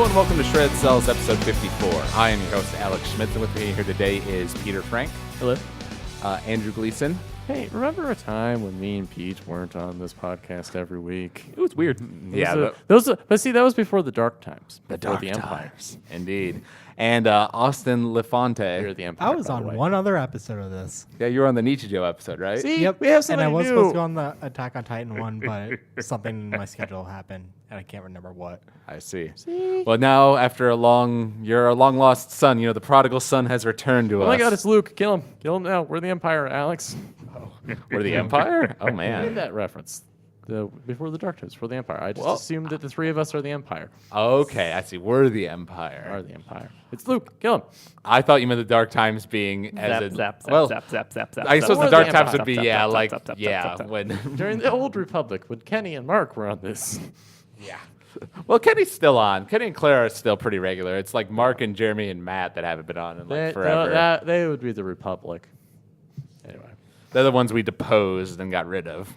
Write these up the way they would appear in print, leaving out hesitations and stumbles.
and welcome to Shred Cels episode 54. I am your host, Alex Schmitz, and with me here today is Peter Frank. Hello. Andrew Gleason. Hey, remember a time when me and Pete weren't on this podcast every week? It was weird. But see, that was before the dark times. Before the Empire. Times. Indeed. And Austin Lefonte. You're the Empire. I was on one other episode of this. Yeah, you were on the Nichijou episode, right? See, Yep. we have And somebody I was new. supposed to go on the Attack on Titan one, but something in my schedule happened, and I can't remember what. I see. Well, now after your long lost son, the prodigal son has returned to us. Oh my God, it's Luke. Kill him. Kill him now. We're the Empire, Alex. We're the Empire? Oh, I made man. that reference. Before the dark times, for the Empire. I just assumed that the three of us are the Empire. Okay, I see. We're the Empire. Are the Empire. It's Luke. Kill him. I thought you meant the dark times being Zap, as in... zap, zap, well, zap, zap, zap, zap. I suppose We're the the dark times Empire. would be, Zap, yeah, zap, like, zap, zap, yeah, zap, zap. when... During the Old Republic, when Kenny and Mark were on this. Yeah. Well, Kenny's still on. Kenny and Claire are still pretty regular. It's like Mark and Jeremy and Matt that haven't been on in like forever. They would be the Republic. Anyway. They're the ones we deposed and got rid of.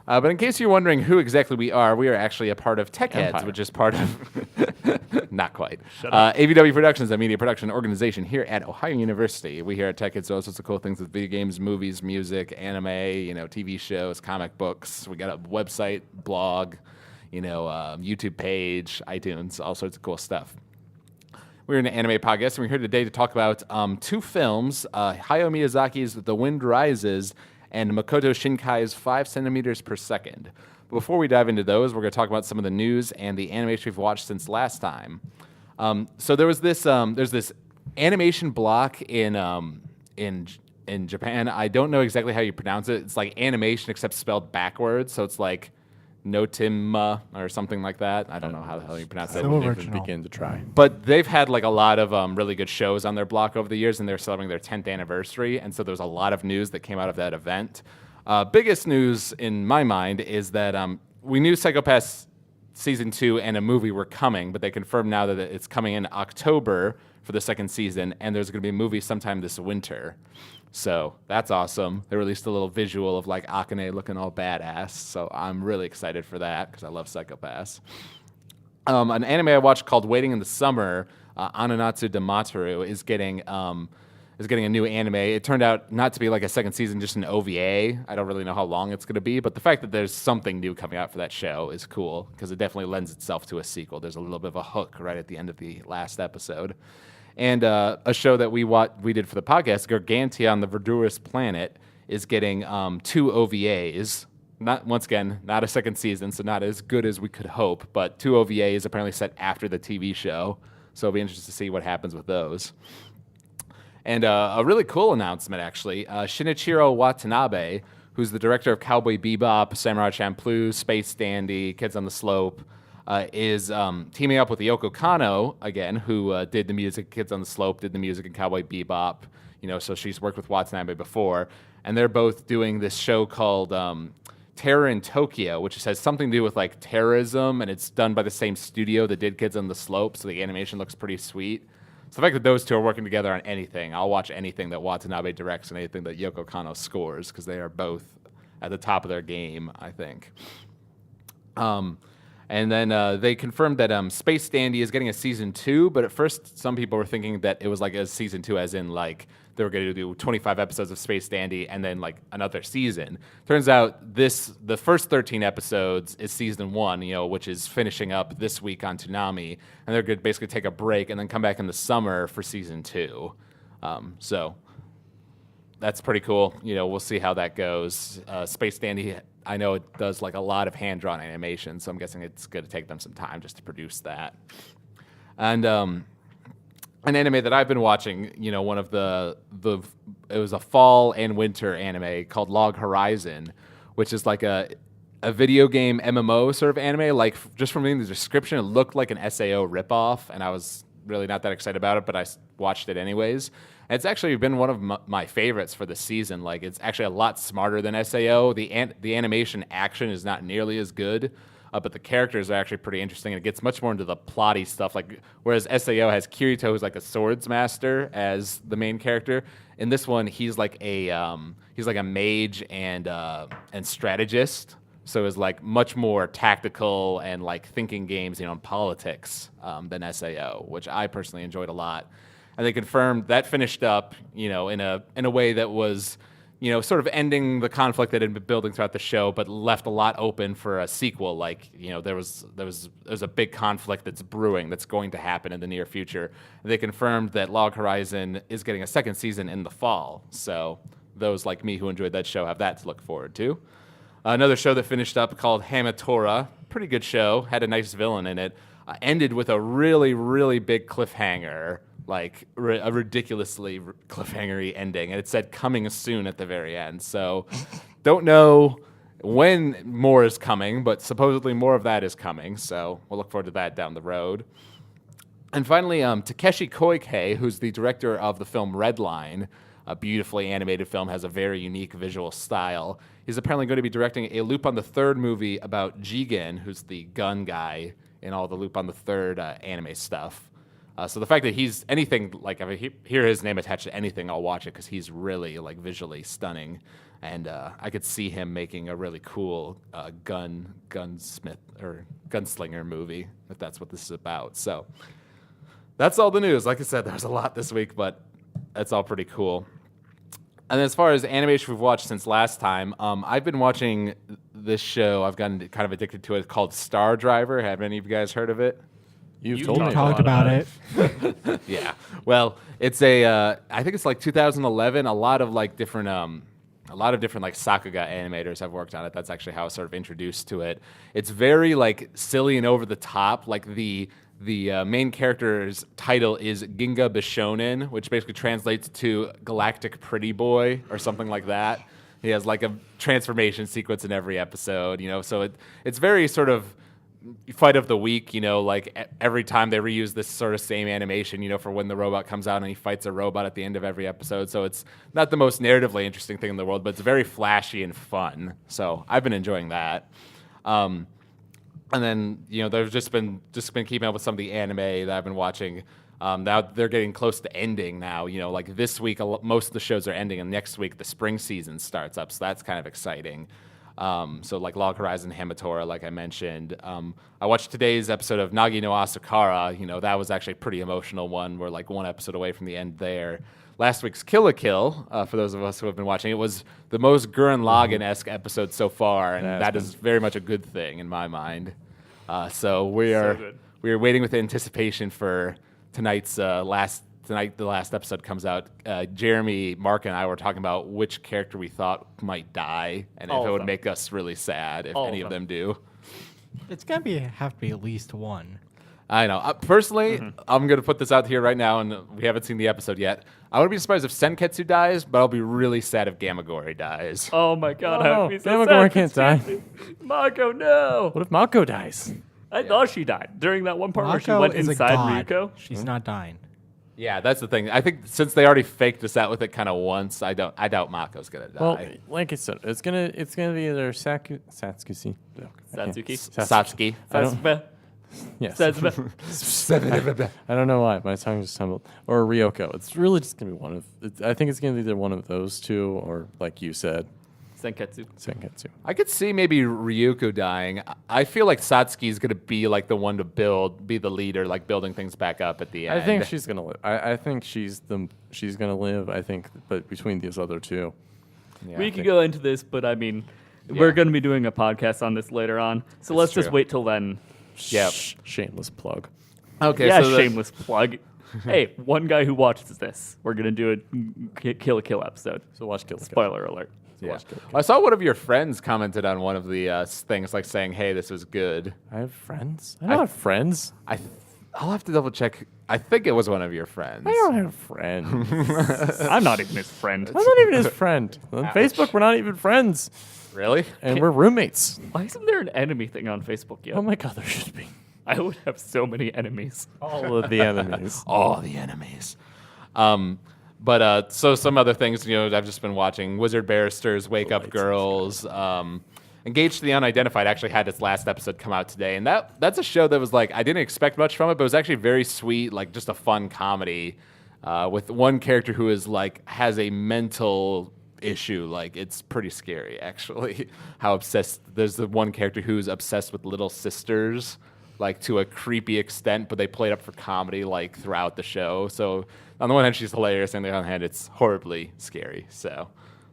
But in case you're wondering who exactly we are actually a part of Tech Heads, Empire. which is part of... Not quite. AVW Productions, a media production organization here at Ohio University. We here at Tech Heads do all sorts of cool things with video games, movies, music, anime, TV shows, comic books. We got a website, blog, YouTube page, iTunes, all sorts of cool stuff. We're an anime podcast, and we're here today to talk about two films, Hayao Miyazaki's The Wind Rises and Makoto Shinkai's 5 centimeters per second. Before we dive into those, we're going to talk about some of the news and the animation we've watched since last time. So there was this, there's this animation block in Japan. I don't know exactly how you pronounce it. It's like animation except spelled backwards, so it's like Notima or something like that. I don't know how the hell you pronounce it. So original. Begin to try. But they've had like a lot of really good shows on their block over the years, and they're celebrating their 10th anniversary. And so there was a lot of news that came out of that event. Biggest news in my mind is that we knew Psycho Pass Season 2 and a movie were coming, but they confirmed now that it's coming in October for the second season, and there's going to be a movie sometime this winter. So that's awesome. They released a little visual of like Akane looking all badass. So I'm really excited for that because I love Psycho Pass. An anime I watched called Waiting in the Summer, Ananatsu Damateru, is getting a new anime. It turned out not to be like a second season, just an OVA. I don't really know how long it's going to be, but the fact that there's something new coming out for that show is cool because it definitely lends itself to a sequel. There's a little bit of a hook right at the end of the last episode. And a show that we did for the podcast, Gargantia on the Verdurous Planet, is getting 2 OVAs. Not a second season, so not as good as we could hope, but 2 OVAs apparently set after the TV show. So it'll be interesting to see what happens with those. And a really cool announcement, actually. Shinichiro Watanabe, who's the director of Cowboy Bebop, Samurai Champloo, Space Dandy, Kids on the Slope, is teaming up with Yoko Kanno, again, who did the music Kids on the Slope, did the music in Cowboy Bebop. So she's worked with Watanabe before. And they're both doing this show called Terror in Tokyo, which has something to do with like terrorism, and it's done by the same studio that did Kids on the Slope, so the animation looks pretty sweet. So the fact that those two are working together on anything, I'll watch anything that Watanabe directs and anything that Yoko Kanno scores, because they are both at the top of their game, I think. And then they confirmed that Space Dandy is getting a season 2, but at first some people were thinking that it was like a season 2 as in like they were going to do 25 episodes of Space Dandy and then like another season. Turns out the first 13 episodes is season 1, which is finishing up this week on Toonami, and they're going to basically take a break and then come back in the summer for season 2. So that's pretty cool. We'll see how that goes. Space Dandy, I know it does like a lot of hand-drawn animation, so I'm guessing it's going to take them some time just to produce that. And an anime that I've been watching, one of it was a fall and winter anime called Log Horizon, which is like a video game MMO sort of anime. Like just from reading the description, it looked like an SAO ripoff, and I was really not that excited about it, but I watched it anyways. And it's actually been one of my favorites for the season. Like it's actually a lot smarter than SAO. The animation action is not nearly as good. But the characters are actually pretty interesting, and it gets much more into the plotty stuff. Like whereas SAO has Kirito, who's like a swords master, as the main character. In this one, he's like a mage and strategist So it was like much more tactical and like thinking games, you know, and politics than SAO, which I personally enjoyed a lot. And they confirmed that finished up, you know, in a way that was, you know, sort of ending the conflict that had been building throughout the show, but left a lot open for a sequel. Like, you know, there's a big conflict that's brewing that's going to happen in the near future. And they confirmed that Log Horizon is getting a second season in the fall. So those like me who enjoyed that show have that to look forward to. Another show that finished up called Hamatora, pretty good show, had a nice villain in it, ended with a really, really big cliffhanger, like a ridiculously cliffhanger-y ending, and it said coming soon at the very end. So don't know when more is coming, but supposedly more of that is coming, so we'll look forward to that down the road. And finally, Takeshi Koike, who's the director of the film Redline, a beautifully animated film, has a very unique visual style. He's apparently going to be directing a Loop on the Third movie about Jigen, who's the gun guy in all the Loop on the Third anime stuff. So the fact that he's anything, like if I hear his name attached to anything, I'll watch it because he's really like visually stunning. And I could see him making a really cool gunsmith or gunslinger movie, if that's what this is about. So that's all the news. Like I said, there's a lot this week, but that's all pretty cool. And as far as animation we've watched since last time, I've been watching this show. I've gotten kind of addicted to it. It's called Star Driver. Have any of you guys heard of it? You've talked about it. Yeah. Well, it's I think it's like 2011. A lot of different like Sakuga animators have worked on it. That's actually how I was sort of introduced to it. It's very like silly and over the top. Like the main character's title is Ginga Bishonen, which basically translates to Galactic Pretty Boy or something like that. He has like a transformation sequence in every episode, you know. So it's very sort of fight of the week, you know, like every time they reuse this sort of same animation, you know, for when the robot comes out and he fights a robot at the end of every episode. So it's not the most narratively interesting thing in the world, but it's very flashy and fun. So I've been enjoying that. And then, you know, they've just been keeping up with some of the anime that I've been watching. Now they're getting close to ending now. You know, like this week, most of the shows are ending, and next week the spring season starts up. So that's kind of exciting. So like Log Horizon, Hamatora, like I mentioned. I watched today's episode of Nagi no Asukara. You know, that was actually a pretty emotional one. We're like one episode away from the end there. Last week's Kill la Kill, for those of us who have been watching, it was the most Gurren Lagann-esque episode so far, and that is very much a good thing in my mind. So we are waiting with anticipation for tonight's Tonight, the last episode comes out. Jeremy, Mark, and I were talking about which character we thought might die, and if it would make us really sad if any of them do. It's gonna have to be at least one. I know. Personally, I'm gonna put this out here right now, and we haven't seen the episode yet. I wouldn't be surprised if Senketsu dies, but I'll be really sad if Gamagori dies. Oh my God! Oh, Gamagori can't die. Mako, no! What if Mako dies? I thought she died during that one part where she Mako went is inside a god. Ryuko. She's not dying. Yeah, that's the thing. I think since they already faked us out with it kind of once, I doubt Mako's gonna die. Well, like I said, it's gonna be either Satsuki. Satsuki. Satsuki. Satsuki. Yes. Satsuki. I don't know why my tongue just stumbled. Or Ryoko. It's really just gonna be one of. I think it's gonna be either one of those two, or like you said, Senketsu. I could see maybe Ryuko dying. I feel like Satsuki's gonna be like the one to be the leader, like building things back up at the end. I think she's gonna live. I think she's gonna live. I think, but between these other two, We could go into this, but I mean, we're going to be doing a podcast on this later on, so let's just wait till then. Yep. Shameless plug. Okay. Yeah, so shameless plug. Hey, one guy who watches this, we're going to do a Kill la Kill episode. So watch Kill la Kill. Spoiler alert. Yeah. I saw one of your friends commented on one of the things, like saying, "Hey, this was good." I have friends. I don't have friends. I'll have to double check. I think it was one of your friends. I don't have friends. I'm not even his friend. I'm not even his friend. On Facebook, we're not even friends. Really? And we're roommates. Why isn't there an enemy thing on Facebook yet? Oh my God, there should be. I would have so many enemies. All of the enemies. All the enemies. But so some other things, you know, I've just been watching. Wizard Barristers, Wake Up Girls. Engaged to the Unidentified actually had its last episode come out today, and that's a show that was like, I didn't expect much from it, but it was actually very sweet, like just a fun comedy with one character who is like has a mental issue, like it's pretty scary actually. How obsessed there's the one character who's obsessed with little sisters, like to a creepy extent, but they played up for comedy like throughout the show. So on the one hand, she's hilarious, and on the other hand, it's horribly scary. So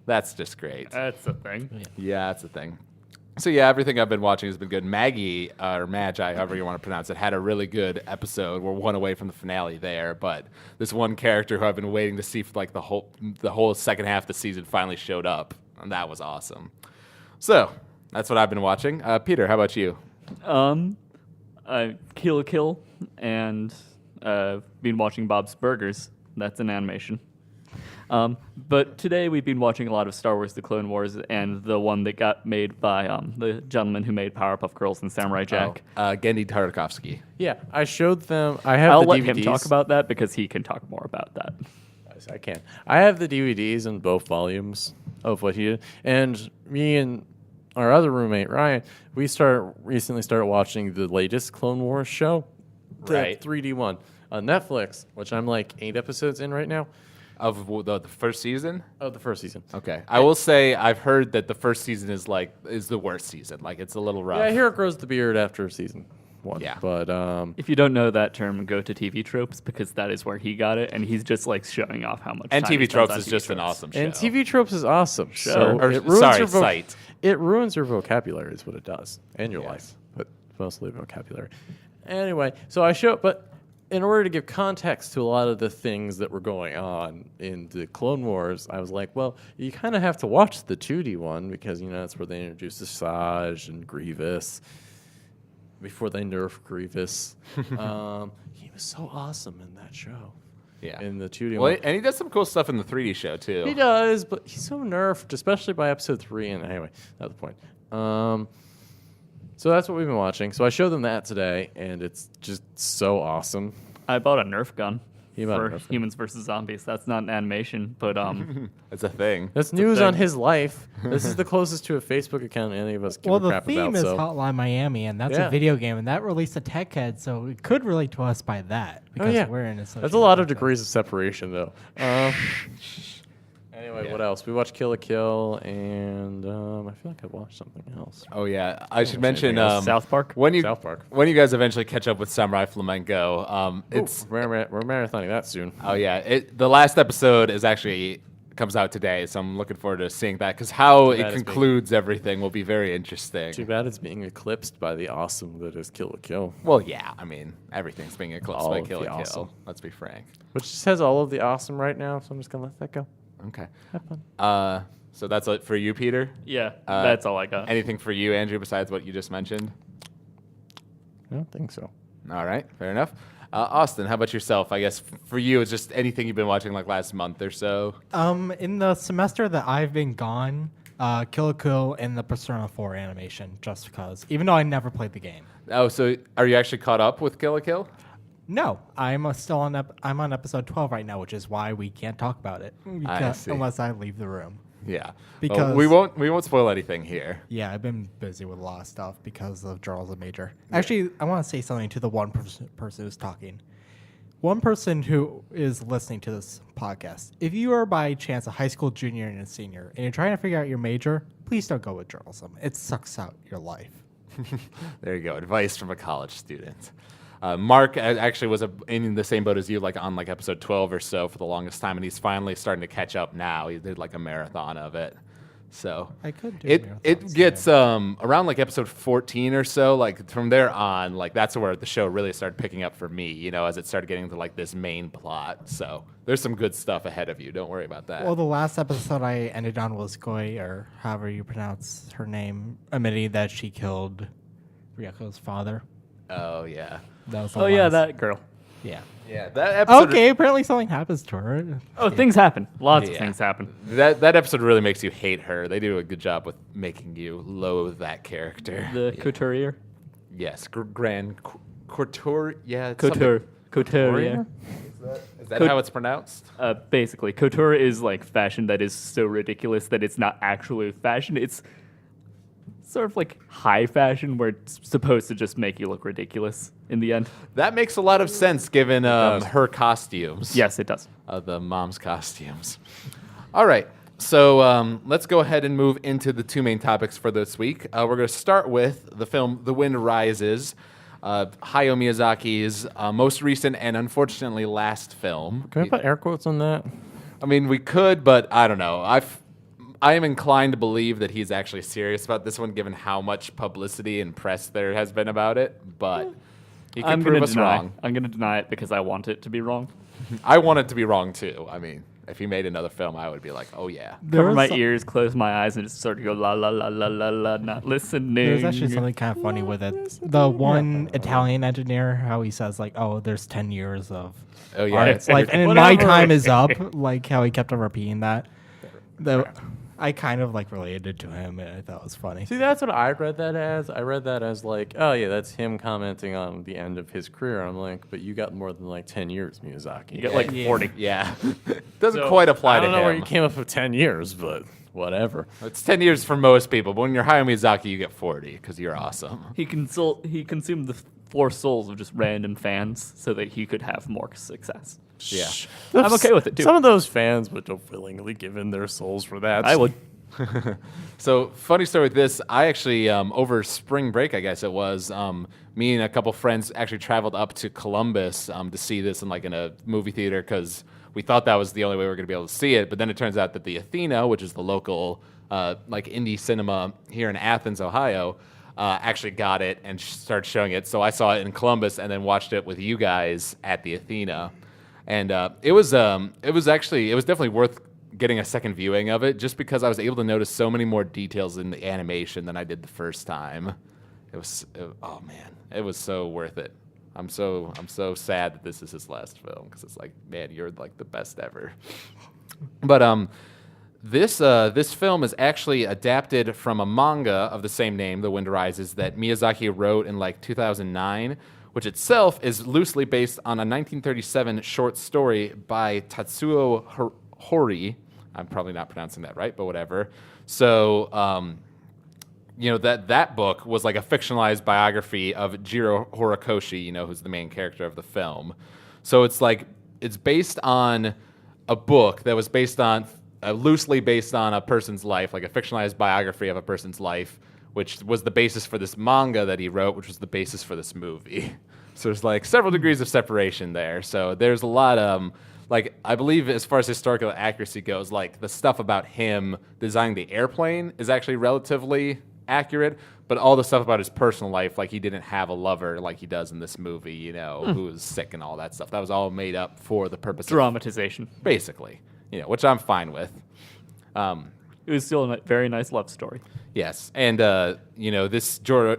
that's just great. That's a thing. Yeah, that's the thing. So yeah, everything I've been watching has been good. Maggie, or Magi, however you want to pronounce it, had a really good episode. We're one away from the finale there, but this one character who I've been waiting to see for like the whole second half of the season finally showed up, and that was awesome. So that's what I've been watching. Peter, how about you? Kill la Kill, and been watching Bob's Burgers. That's an animation. But today we've been watching a lot of Star Wars: The Clone Wars, and the one that got made by the gentleman who made Powerpuff Girls and Samurai Jack. Genndy Tartakovsky. Yeah, I showed them. I have I'll the let DVDs. him talk about that because he can talk more about that. Yes, I can. I have the DVDs in both volumes of what he did. And me and our other roommate, Ryan, we recently started watching the latest Clone Wars show, the Right. 3D one, on Netflix, which I'm like 8 episodes in right now. Of the first season? Of the first season. Okay. I will say I've heard that the first season is the worst season. Like it's a little rough. Yeah, I hear it grows the beard after season 1. Yeah. But If you don't know that term, go to TV Tropes because that is where he got it, and he's just like showing off how much. And time he TV spends Tropes on is TV just an Tropes. awesome show. and TV Tropes is awesome. Sure. So Or, it ruins sorry, your Site. It ruins your vocabulary is what it does. And your Yes. life. But mostly vocabulary. Anyway, so I show but in order to give context to a lot of the things that were going on in the Clone Wars, I was like, well, you kind of have to watch the 2D one because, that's where they introduced Asajj and Grievous before they nerfed Grievous. He was so awesome in that show. Yeah. In the 2D Well, one. and he does some cool stuff in the 3D show too. He does, but he's so nerfed, especially by episode 3. And anyway, that's the point. So that's what we've been watching. So I showed them that today, and it's just so awesome. I bought a Nerf gun He bought a for Nerf gun. Humans vs. Zombies. That's not an animation, but That's a thing. That's It's a news thing. on his life. This is the closest to a Facebook account any of us give Well, a the crap theme about. is So Hotline Miami, and that's Yeah. a video game, and that released a tech head, so it could relate to us by that because yeah. we're in a That's a lot of degrees of separation, though. Anyway, Yeah. what else? We watched Kill la Kill, and I feel like I watched something else. Oh yeah, I should mention South Park. when you South Park. when you guys eventually catch up with Samurai Flamenco. It's We're marathoning that soon. oh yeah, the last episode is actually comes out today, so I'm looking forward to seeing that because how Too bad it it's concludes everything will be very interesting. Too bad it's being eclipsed by the awesome that is Kill la Kill, Well, yeah, I mean everything's being eclipsed All by of Kill the la Kill. awesome. Let's be frank. which just has all of the awesome right now. So I'm just gonna let that go. Okay. Have fun. So that's it for you, Peter. Yeah, that's all I got. Anything for you, Andrew, besides what you just mentioned? I don't think so. All right, fair enough. Austin, how about yourself? I guess for you, it's just anything you've been watching like last month or so. In the semester that I've been gone, Kill la Kill and the Persona 4 animation, just because, even though I never played the game. Oh, so are you actually caught up with Kill la Kill? No, I'm still on. I'm on episode 12 right now, which is why we can't talk about it see. unless I leave the room. Yeah, Because- well, we won't spoil anything here. Yeah, I've been busy with a lot of stuff because of Charles and Major. Actually, I want to say something to the one person who's talking. One person who is listening to this podcast. If you are by chance a high school junior and a senior, and you're trying to figure out your major, please don't go with journalism. It sucks out your life. There you go, advice from a college student. Mark actually was in the same boat as you, like on like episode 12 or so for the longest time, and he's finally starting to catch up now. He did like a marathon of it. So I could do it marathons, gets around like episode 14 or so, like from there on, like that's where the show really started picking up for me, as it started getting to like this main plot. So there's some good stuff ahead of you. Don't worry about that. Well, the last episode I ended on was Goi, or however you pronounce her name, admitting that she killed Ryako's father. Oh yeah. That was the Oh yeah, last- that girl. Yeah. Yeah, that episode. Okay, apparently something happens to her. Oh, things happen. Lots of Yeah. things happen. That episode really makes you hate her. They do a good job with making you loathe that character. The couturier. Yes, Grand Couture. Yeah, it's Couture. something- Couturier. Is that Cout- how it's pronounced? Basically, couture is like fashion that is so ridiculous that it's not actually fashion. It's sort of like high fashion where it's supposed to just make you look ridiculous in the end. That makes a lot of sense given her costumes. Yes, it does. The mom's costumes. All right. So let's go ahead and move into the two main topics for this week. We're going to start with the film The Wind Rises, Hayao Miyazaki's most recent and unfortunately last film. Can we put air quotes on that? I mean, we could, but I don't know. I am inclined to believe that he's actually serious about this one, given how much publicity and press there has been about it. But he can prove us wrong. I'm going to deny it because I want it to be wrong. I want it to be wrong too. I mean, if he made another film, I would be like, oh yeah. Cover my ears, close my eyes, and just sort of go la la la la la la, not listening. There's actually something kind of funny with it. The one Italian engineer, how he says like, "Oh, there's 10 years of Oh yeah. art." Like, and my time is up. Like how he kept on repeating that. I kind of like related to him, and I thought it was funny. See, that's what I read that as. I read that as like, oh yeah, that's him commenting on the end of his career. I'm like, but you got more than like 10 years, Miyazaki. You got like 40. Yeah. Doesn't quite apply to him. I don't know where you came up with 10 years, but whatever. It's 10 years for most people, but when you're Hayao Miyazaki, you get 40 because you're awesome. He consumed the 4 souls of just random fans so that he could have more success. Yeah. I'm okay with it, too. Some of those fans would have willingly given their souls for that. I would. So, funny story with this, I actually, over spring break, I guess it was, me and a couple friends actually traveled up to Columbus to see this in a movie theater because we thought that was the only way we were going to be able to see it. But then it turns out that the Athena, which is the local indie cinema here in Athens, Ohio, actually got it and started showing it. So I saw it in Columbus and then watched it with you guys at the Athena. And it was definitely worth getting a second viewing of it just because I was able to notice so many more details in the animation than I did the first time. Oh man, it was so worth it. I'm so sad that this is his last film because it's like, man, you're like the best ever. But this film is actually adapted from a manga of the same name, The Wind Rises, that Miyazaki wrote in 2009. Which itself is loosely based on a 1937 short story by Tatsuo Hori. I'm probably not pronouncing that right, but whatever. So, that book was like a fictionalized biography of Jiro Horikoshi, who's the main character of the film. So it's based on a book that was loosely based on a person's life, like a fictionalized biography of a person's life, which was the basis for this manga that he wrote, which was the basis for this movie. So there's several degrees of separation there. So there's a lot of, I believe as far as historical accuracy goes, the stuff about him designing the airplane is actually relatively accurate, but all the stuff about his personal life, he didn't have a lover like he does in this movie, who was sick and all that stuff. That was all made up for the purpose Dramatization. Basically, which I'm fine with. It was still a very nice love story. Yes, and this Jiro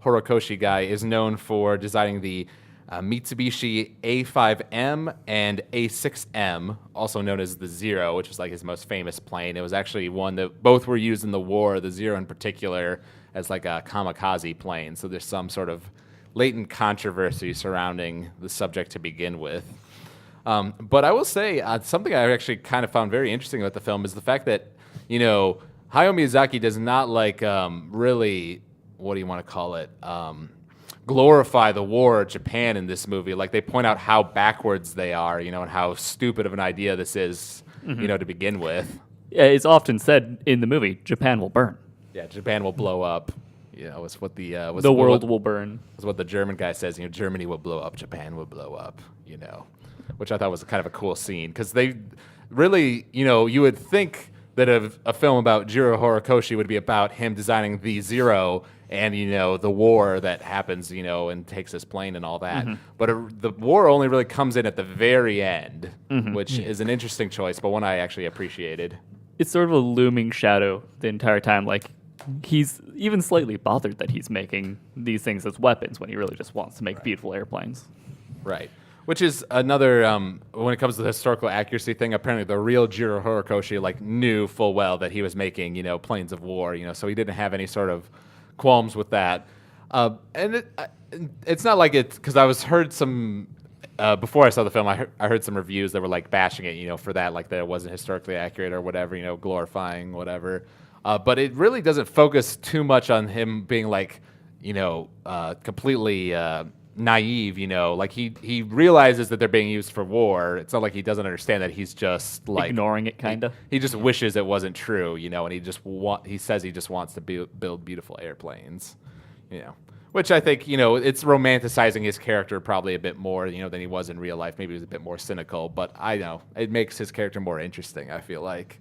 Horikoshi guy is known for designing the Mitsubishi A5M and A6M, also known as the Zero, which was his most famous plane. It was actually one that both were used in the war, the Zero in particular, as a kamikaze plane. So there's some sort of latent controversy surrounding the subject to begin with. But I will say something I actually kind of found very interesting about the film is the fact that, Hayao Miyazaki does not really, what do you want to call it, glorify the war of Japan in this movie. They point out how backwards they are, and how stupid of an idea this is, to begin with. Yeah, it's often said in the movie, Japan will burn. Yeah, Japan will blow up. It's what the world will burn. It's what the German guy says. Germany will blow up, Japan will blow up. Which I thought was kind of a cool scene because they really, you would think that a film about Jiro Horikoshi would be about him designing the Zero and the war that happens, and takes his plane and all that. But the war only really comes in at the very end, which is an interesting choice, but one I actually appreciated. It's sort of a looming shadow the entire time. He's even slightly bothered that he's making these things as weapons when he really just wants to make beautiful airplanes. Right. Which is another, when it comes to the historical accuracy thing, apparently the real Jiro Horikoshi knew full well that he was making, planes of war, so he didn't have any sort of qualms with that. And it's not like it, because I heard some, before I saw the film, I heard some reviews that were bashing it, for that, that it wasn't historically accurate or whatever, glorifying whatever. But it really doesn't focus too much on him being completely naive, like he realizes that they're being used for war. It's not like he doesn't understand that. He's just like Ignoring it, kind of. He just wishes it wasn't true, and he says he just wants to build beautiful airplanes, which I think, it's romanticizing his character probably a bit more, than he was in real life. Maybe he was a bit more cynical, but I know it makes his character more interesting, I feel like.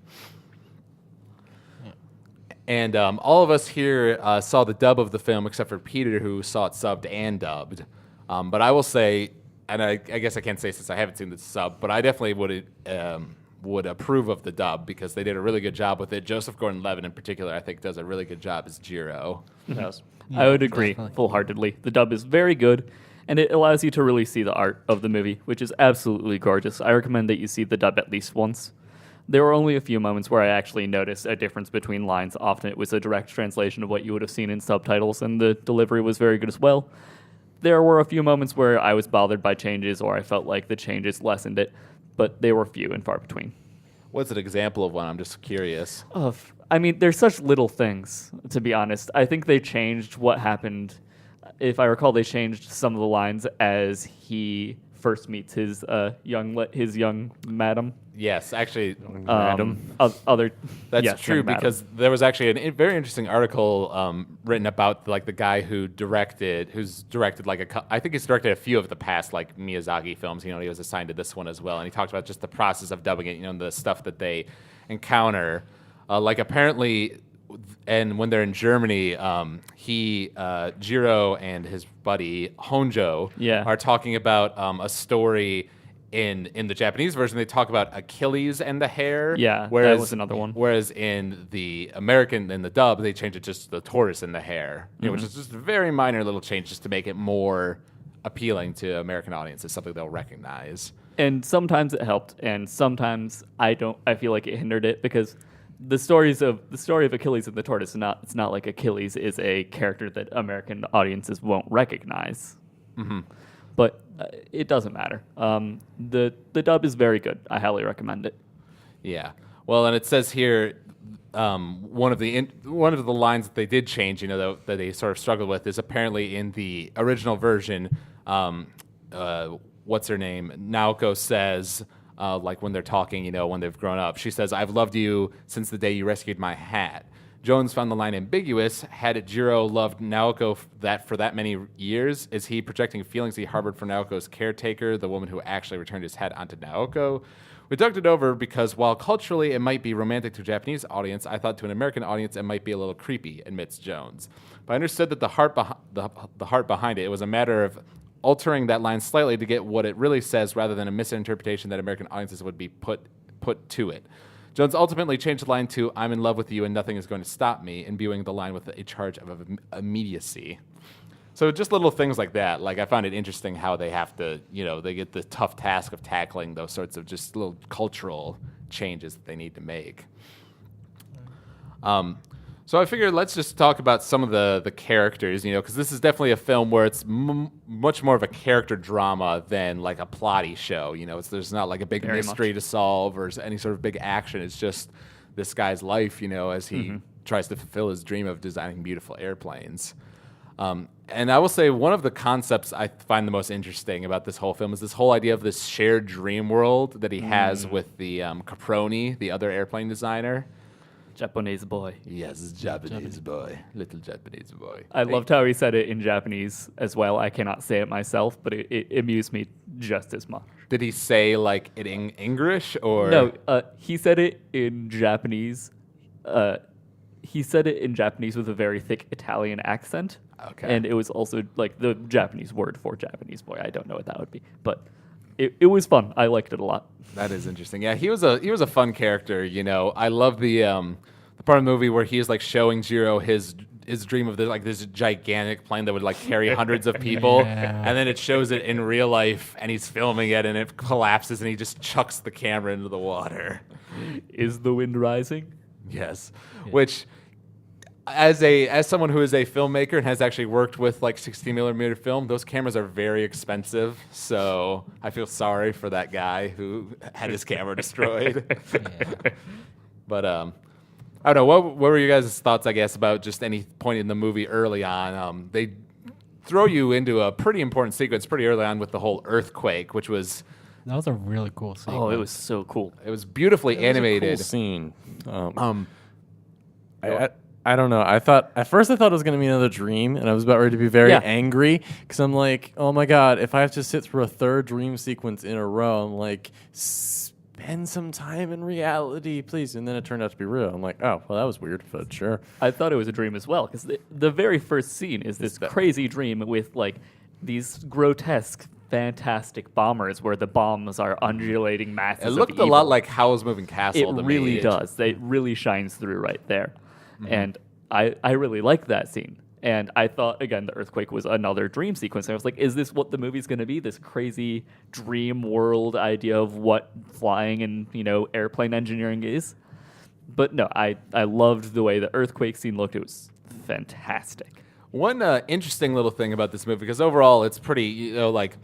And all of us here saw the dub of the film, except for Peter, who saw it subbed and dubbed. But I will say, and I guess I can't say since I haven't seen the sub, but I definitely would approve of the dub because they did a really good job with it. Joseph Gordon-Levitt in particular, I think, does a really good job as Jiro. Yes. I would agree full-heartedly. The dub is very good, and it allows you to really see the art of the movie, which is absolutely gorgeous. I recommend that you see the dub at least once. There were only a few moments where I actually noticed a difference between lines. Often it was a direct translation of what you would have seen in subtitles, and the delivery was very good as well. There were a few moments where I was bothered by changes or I felt like the changes lessened it, but they were few and far between. What's an example of one? I'm just curious. There's such little things, to be honest. I think they changed what happened. If I recall, they changed some of the lines as he first meets his young madam. Yes, actually, That's true because there was actually a very interesting article written about like the guy who's directed I think he's directed a few of the past like Miyazaki films. He was assigned to this one as well, and he talked about just the process of dubbing it. The stuff that they encounter, like apparently. And when they're in Germany, Jiro and his buddy Honjo are talking about a story in the Japanese version. They talk about Achilles and the hair. Yeah, that was another one. Whereas in the dub, they change it just to the tortoise and the hair, which is just a very minor little change just to make it more appealing to American audiences, something they'll recognize. And sometimes it helped, and sometimes I feel like it hindered it because the story of Achilles and the tortoise it's not like Achilles is a character that American audiences won't recognize. Mm-hmm. But it doesn't matter. The dub is very good. I highly recommend it. Yeah. Well, and it says here one of the lines that they did change, that they sort of struggled with, is apparently in the original version. What's her name? Naoko says. Like when they're talking, when they've grown up. She says, "I've loved you since the day you rescued my hat." Jones found the line ambiguous. Had Jiro loved Naoko for that many years? Is he projecting feelings he harbored for Naoko's caretaker, the woman who actually returned his hat onto Naoko? We dug it over because while culturally it might be romantic to a Japanese audience, I thought to an American audience it might be a little creepy, admits Jones. But I understood that the heart behind it was a matter of altering that line slightly to get what it really says rather than a misinterpretation that American audiences would be put to it. Jones ultimately changed the line to "I'm in love with you and nothing is going to stop me," imbuing the line with a charge of immediacy. So just little things like that. Like I found it interesting how they have to, they get the tough task of tackling those sorts of just little cultural changes that they need to make. So I figured let's just talk about some of the characters, because this is definitely a film where it's much more of a character drama than like a plotty show. There's not like a big mystery to solve or any sort of big action. It's just this guy's life, as he tries to fulfill his dream of designing beautiful airplanes. And I will say one of the concepts I find the most interesting about this whole film is this whole idea of this shared dream world that he has with the Caproni, the other airplane designer. Japanese boy. Yes, Japanese boy. Little Japanese boy. I loved how he said it in Japanese as well. I cannot say it myself, but it amused me just as much. Did he say like it in English or? No, he said it in Japanese. He said it in Japanese with a very thick Italian accent. Okay. And it was also like the Japanese word for Japanese boy. I don't know what that would be, but it was fun. I liked it a lot. That is interesting. Yeah, he was a fun character. I love the part of the movie where he's like showing Jiro his dream of this gigantic plane that would like carry hundreds of people, and then it shows it in real life, and he's filming it, and it collapses, and he just chucks the camera into the water. Is the wind rising? Yes, which. As someone who is a filmmaker and has actually worked with like 16mm film, those cameras are very expensive. So I feel sorry for that guy who had his camera destroyed. But I don't know. What were you guys' thoughts? I guess about just any point in the movie early on. They throw you into a pretty important sequence pretty early on with the whole earthquake, which was That was a really cool scene. Oh, it was so cool. it was beautifully It was a animated. cool scene. Um, I don't know. At first I thought it was going to be another dream, and I was about ready to be very Yeah. angry because I'm like, oh my god, if I have to sit through a third dream sequence in a row, I'm like, spend some time in reality, please. And then it turned out to be real. I'm like, oh, well, that was weird, but sure. I thought it was a dream as well because the very first scene is this crazy dream with like these grotesque, fantastic bombers where the bombs are undulating masses. it of looked a evil. lot like Howl's Moving Castle. It to really me. does. It really shines through right there, and I really like that scene. And I thought again the earthquake was another dream sequence. And I was like, is this what the movie's going to be? This crazy dream world idea of what flying and airplane engineering is. But no, I loved the way the earthquake scene looked. It was fantastic. One interesting little thing about this movie, because overall it's pretty, like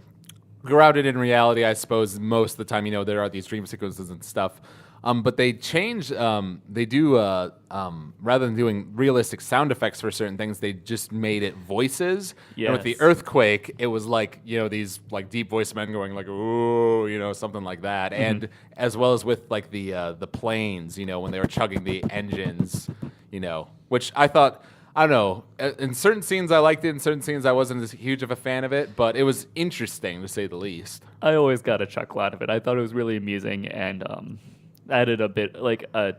grounded in reality, I suppose. Most of the time, there are these dream sequences and stuff. But they change. They do rather than doing realistic sound effects for certain things, they just made it voices. And with the Yes. earthquake, it was like these like deep voice men going like ooh, something like that. And as well as with like the planes, when they were chugging the engines, which I thought. I don't know. In certain scenes, I liked it. In certain scenes, I wasn't as huge of a fan of it. But it was interesting, to say the least. I always got a chuckle out of it. I thought it was really amusing and added a bit I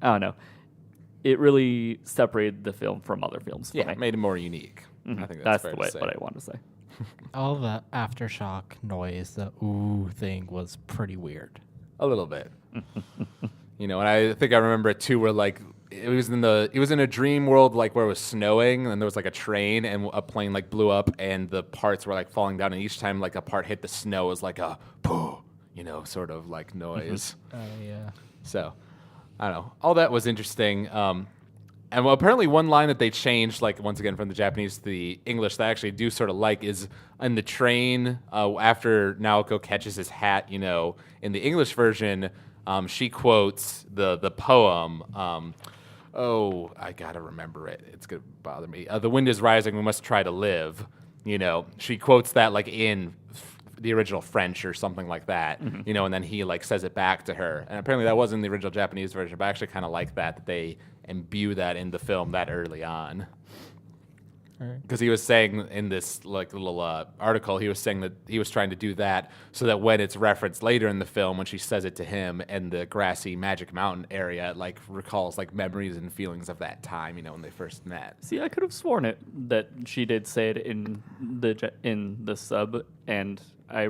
don't know. It really separated the film from other films. For Yeah, me. it made it more unique. I think That's fair the to way say. what I want to say. All the aftershock noise, the ooh thing was pretty weird. A little bit. And I think I remember it too, where like it was in a dream world like where it was snowing, and there was like a train and a plane like blew up, and the parts were like falling down, and each time like a part hit the snow, it was like a pooh, sort of like noise. Oh yeah. So I don't know. All that was interesting. And well, apparently one line that they changed, like once again from the Japanese to the English, that I actually do sort of like is in the train after Naoko catches his hat. In the English version, she quotes the poem. I gotta remember it. It's gonna bother me. The wind is rising. We must try to live. She quotes that like in the original French or something like that. And then he like says it back to her. And apparently that wasn't the original Japanese version, but I actually kind of like that they imbue that in the film that early on. Because he was saying in this like little article, he was saying that he was trying to do that so that when it's referenced later in the film, when she says it to him in the grassy Magic Mountain area, it like recalls like memories and feelings of that time, when they first met. See, I could have sworn that she did say it in the sub, and I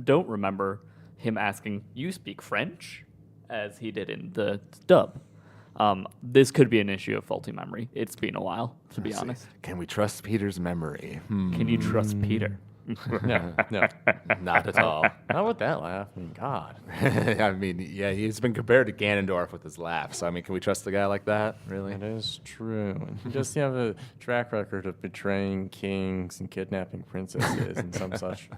don't remember him asking, "You speak French?" as he did in the dub. This could be an issue of faulty memory. It's been a while, to be honest. Can we trust Peter's memory? Can you trust Peter? No, Not at all. not with that laugh. I mean, God. I mean, yeah, he's been compared to Ganondorf with his laugh. So, I mean, can we trust a guy like that, really? That is true. And he does have a track record of betraying kings and kidnapping princesses and some such.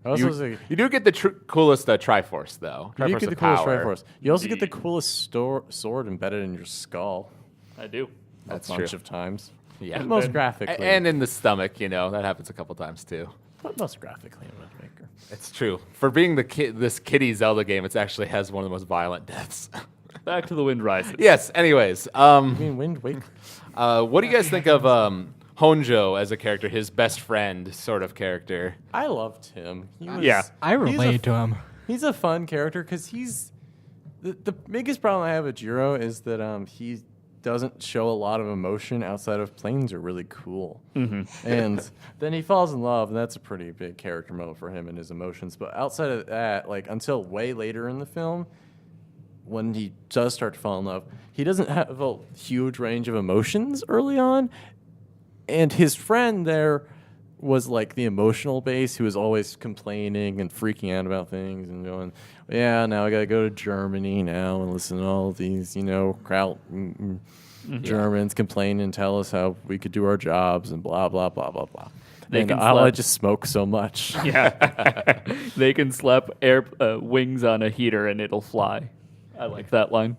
Also, You do get the coolest Triforce, though. you Triforce get the of coolest power. Triforce. You also get the Indeed. coolest sword embedded in your skull. I do. That's a bunch true. of times. Yeah. Most graphically. And in the stomach, that happens a couple times, too. But most graphically in Wind Waker. It's true. For being this kiddie Zelda game, it actually has one of the most violent deaths. Back to the Wind Rises. Yes, anyways. I mean, Wind Waker. What do you guys think of Honjo as a character, his best friend sort of character? I loved him. He was, Yeah. I related to him. He's a fun character because he's the biggest problem I have with Jiro is that he doesn't show a lot of emotion outside of planes are really cool. And then he falls in love, and that's a pretty big character moment for him and his emotions. But outside of that, like until way later in the film, when he does start to fall in love, he doesn't have a huge range of emotions early on. And his friend there was like the emotional base who was always complaining and freaking out about things and going, yeah, now I got to go to Germany now and listen to all these, Kraut Germans complain and tell us how we could do our jobs and blah, blah, blah, blah, blah. They And can I slap- just smoke so much. Yeah. They can slap wings on a heater and it'll fly. I like that line.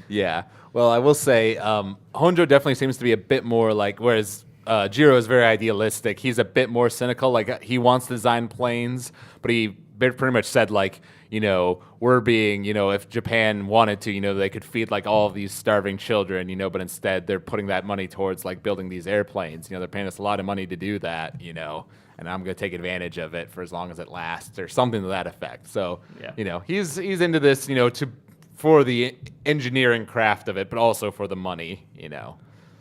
Yeah. Well, I will say Honjo definitely seems to be a bit more like, whereas Jiro is very idealistic. He's a bit more cynical. Like he wants to design planes, but he pretty much said like, we're being, if Japan wanted to, they could feed like all of these starving children, but instead they're putting that money towards like building these airplanes. They're paying us a lot of money to do that, and I'm going to take advantage of it for as long as it lasts or something to that effect. So, he's into this, for the engineering craft of it, but also for the money,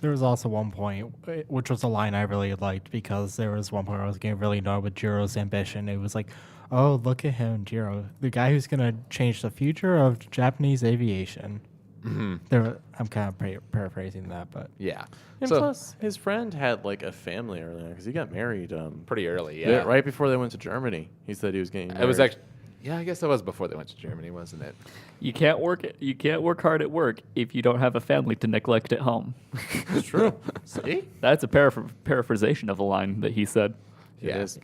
There was also one point, which was a line I really liked, because there was one point where I was getting really annoyed with Jiro's ambition. It was like, oh, look at him, Jiro, the guy who's going to change the future of Japanese aviation. Mm-hmm. I'm kind of paraphrasing that, but yeah. And plus, his friend had like a family earlier because he got married pretty early. Yeah, right before they went to Germany. He said he was getting married. It was actually, yeah, I guess that was before they went to Germany, wasn't it? You can't work hard at work if you don't have a family to neglect at home. It's true. See, that's a paraphrasation of a line that he said. Yeah. It is.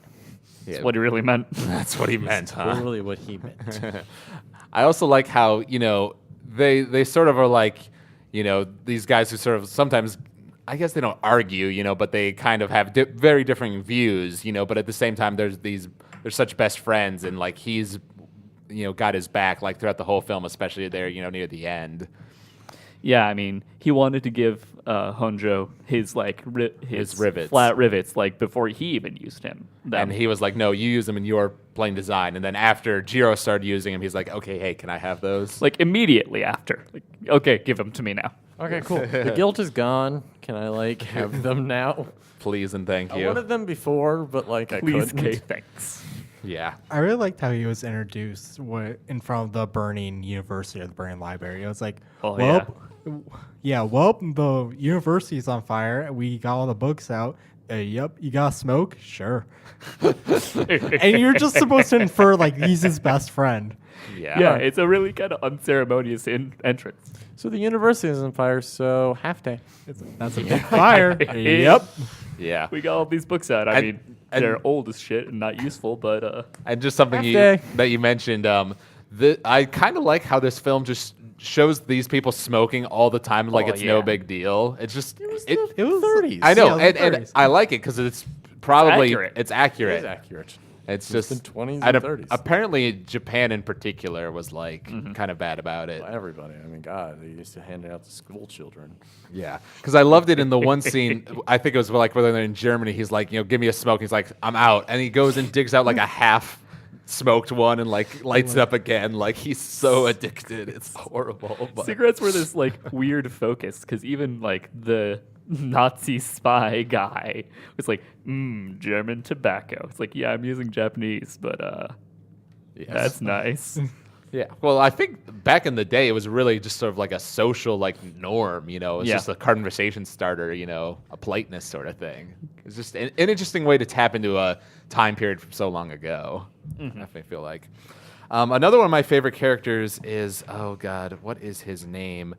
That's what he really meant. That's what he meant, huh? Totally what he meant. I also like how they sort of are like these guys who sort of sometimes, I guess they don't argue, but they kind of have very differing views, but at the same time they're such best friends, and like he's got his back like throughout the whole film, especially there near the end. Yeah, I mean, he wanted to give Honjo his his rivets, flat rivets, like before he even used him. And he was like, "No, you use them in your plane design." And then after Jiro started using them, he's like, "Okay, hey, can I have those?" Like immediately after. Like, okay, give them to me now. Okay, cool. The guilt is gone. Can I have them now? Please and thank you. I wanted them before, but I Please, couldn't. okay, thanks. Yeah. I really liked how he was introduced in front of the burning university or the burning library. It was like, the university's on fire. We got all the books out. Yep, you got smoke? Sure. And you're just supposed to infer like he's his best friend. Yeah, it's a really kind of unceremonious entrance. So the university is on fire, so half day. That's a big fire. Yep. Yeah. We got all these books out. I mean, they're old as shit and not useful, but... And just something that you mentioned, I kind of like how this film just shows these people smoking all the time like it's no big deal. It's just... It was the 30s. I know, Yeah, and I like it because it's probably... It's accurate. It's accurate. It is accurate. It's just the 20s and 30s. Apparently, Japan in particular was like kind of bad about it. Well, everybody. I mean, God, they used to hand it out to school children. Yeah, because I loved it in the one scene. I think it was like whether they're in Germany. He's like, give me a smoke. He's like, I'm out, and he goes and digs out like a half smoked one and like lights it up again. Like he's so addicted. It's horrible. But. Cigarettes were this like weird focus because even like the Nazi spy guy was like, German tobacco. It's like, yeah, I'm using Japanese, but that's nice. Yeah. Well, I think back in the day, it was really just sort of like a social like norm, It was just a conversation starter, a politeness sort of thing. It's just an interesting way to tap into a time period from so long ago. I definitely feel like. Another one of my favorite characters is, oh God, what is his name?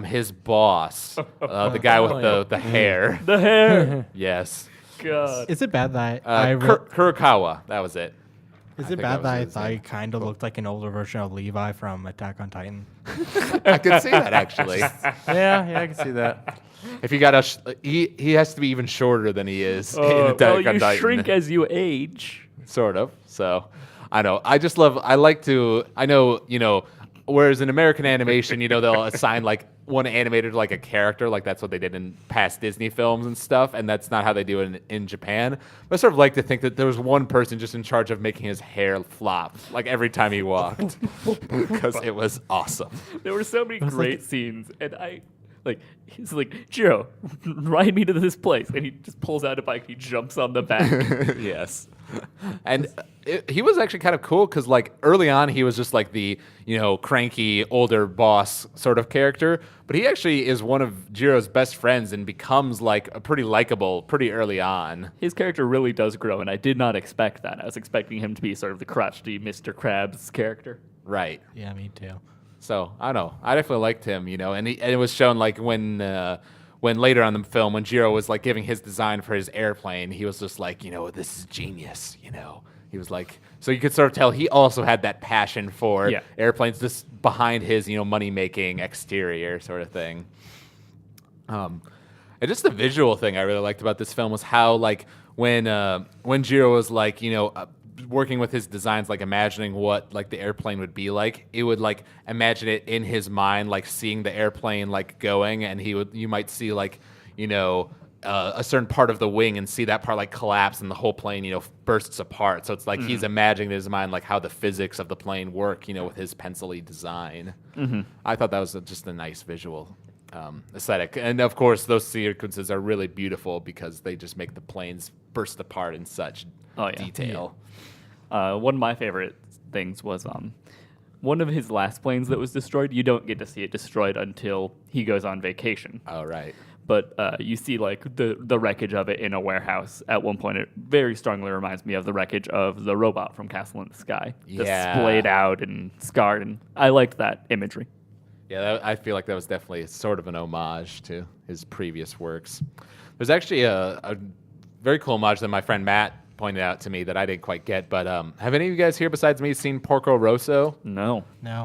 His boss, the guy with the hair. The hair. Yes. God. Is it bad that Kurokawa, that was it. Is it bad that I thought he kind of looked like an older version of Levi from Attack on Titan? I could see that actually. Yeah, I can see that. If you got he has to be even shorter than he is in Attack on Titan. You shrink as you age. Sort of. So, I know. I know, whereas in American animation, they'll assign like one animator to like a character, like that's what they did in past Disney films and stuff, and that's not how they do it in Japan. But I sort of like to think that there was one person just in charge of making his hair flop, like every time he walked, because it was awesome. There were so many great scenes, and he's like, Jiro, ride me to this place, and he just pulls out a bike, and he jumps on the back. Yes. And he was actually kind of cool because, like, early on, he was just like the, cranky older boss sort of character. But he actually is one of Jiro's best friends and becomes like a pretty likable pretty early on. His character really does grow, and I did not expect that. I was expecting him to be sort of the crotchety Mr. Krabs character. Right. Yeah, me too. So I don't know. I definitely liked him, and it was shown like when later on in the film, when Jiro was like giving his design for his airplane, he was just like, this is genius, He was like, so you could sort of tell he also had that passion for airplanes just behind his, money-making exterior sort of thing. And just the visual thing I really liked about this film was how, like, when Jiro was like, working with his designs, like imagining what like the airplane would be like, it would like imagine it in his mind, like seeing the airplane like going, and you might see like, a certain part of the wing and see that part like collapse and the whole plane, bursts apart. So it's like he's imagining in his mind like how the physics of the plane work, with his pencil-y design. I thought that was just a nice visual aesthetic. And of course, those sequences are really beautiful because they just make the planes burst apart in such detail. One of my favorite things was one of his last planes that was destroyed. You don't get to see it destroyed until he goes on vacation. Oh, right. But you see like the wreckage of it in a warehouse at one point. It very strongly reminds me of the wreckage of the robot from Castle in the Sky. Just splayed out and scarred, and I liked that imagery. Yeah, I feel like that was definitely sort of an homage to his previous works. There's actually a very cool homage that my friend Matt pointed out to me that I didn't quite get. But have any of you guys here besides me seen Porco Rosso? No.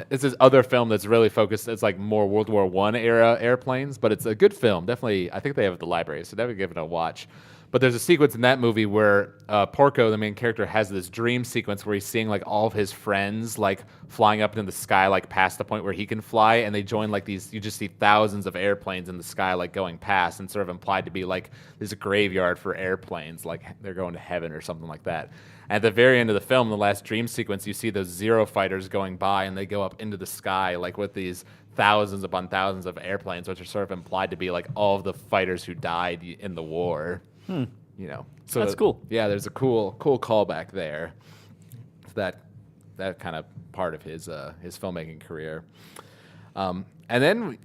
It's this other film that's really focused. It's like more World War I era airplanes, but it's a good film. Definitely, I think they have it at the library, so definitely give it a watch. But there's a sequence in that movie where Porco, the main character, has this dream sequence where he's seeing like all of his friends like flying up into the sky, like past the point where he can fly, and they join like these. You just see thousands of airplanes in the sky like going past, and sort of implied to be like this graveyard for airplanes, like they're going to heaven or something like that. At the very end of the film, the last dream sequence, you see those Zero fighters going by, and they go up into the sky like with these thousands upon thousands of airplanes, which are sort of implied to be like all of the fighters who died in the war. So that's cool. Yeah, there's a cool callback there to that kind of part of his filmmaking career. And then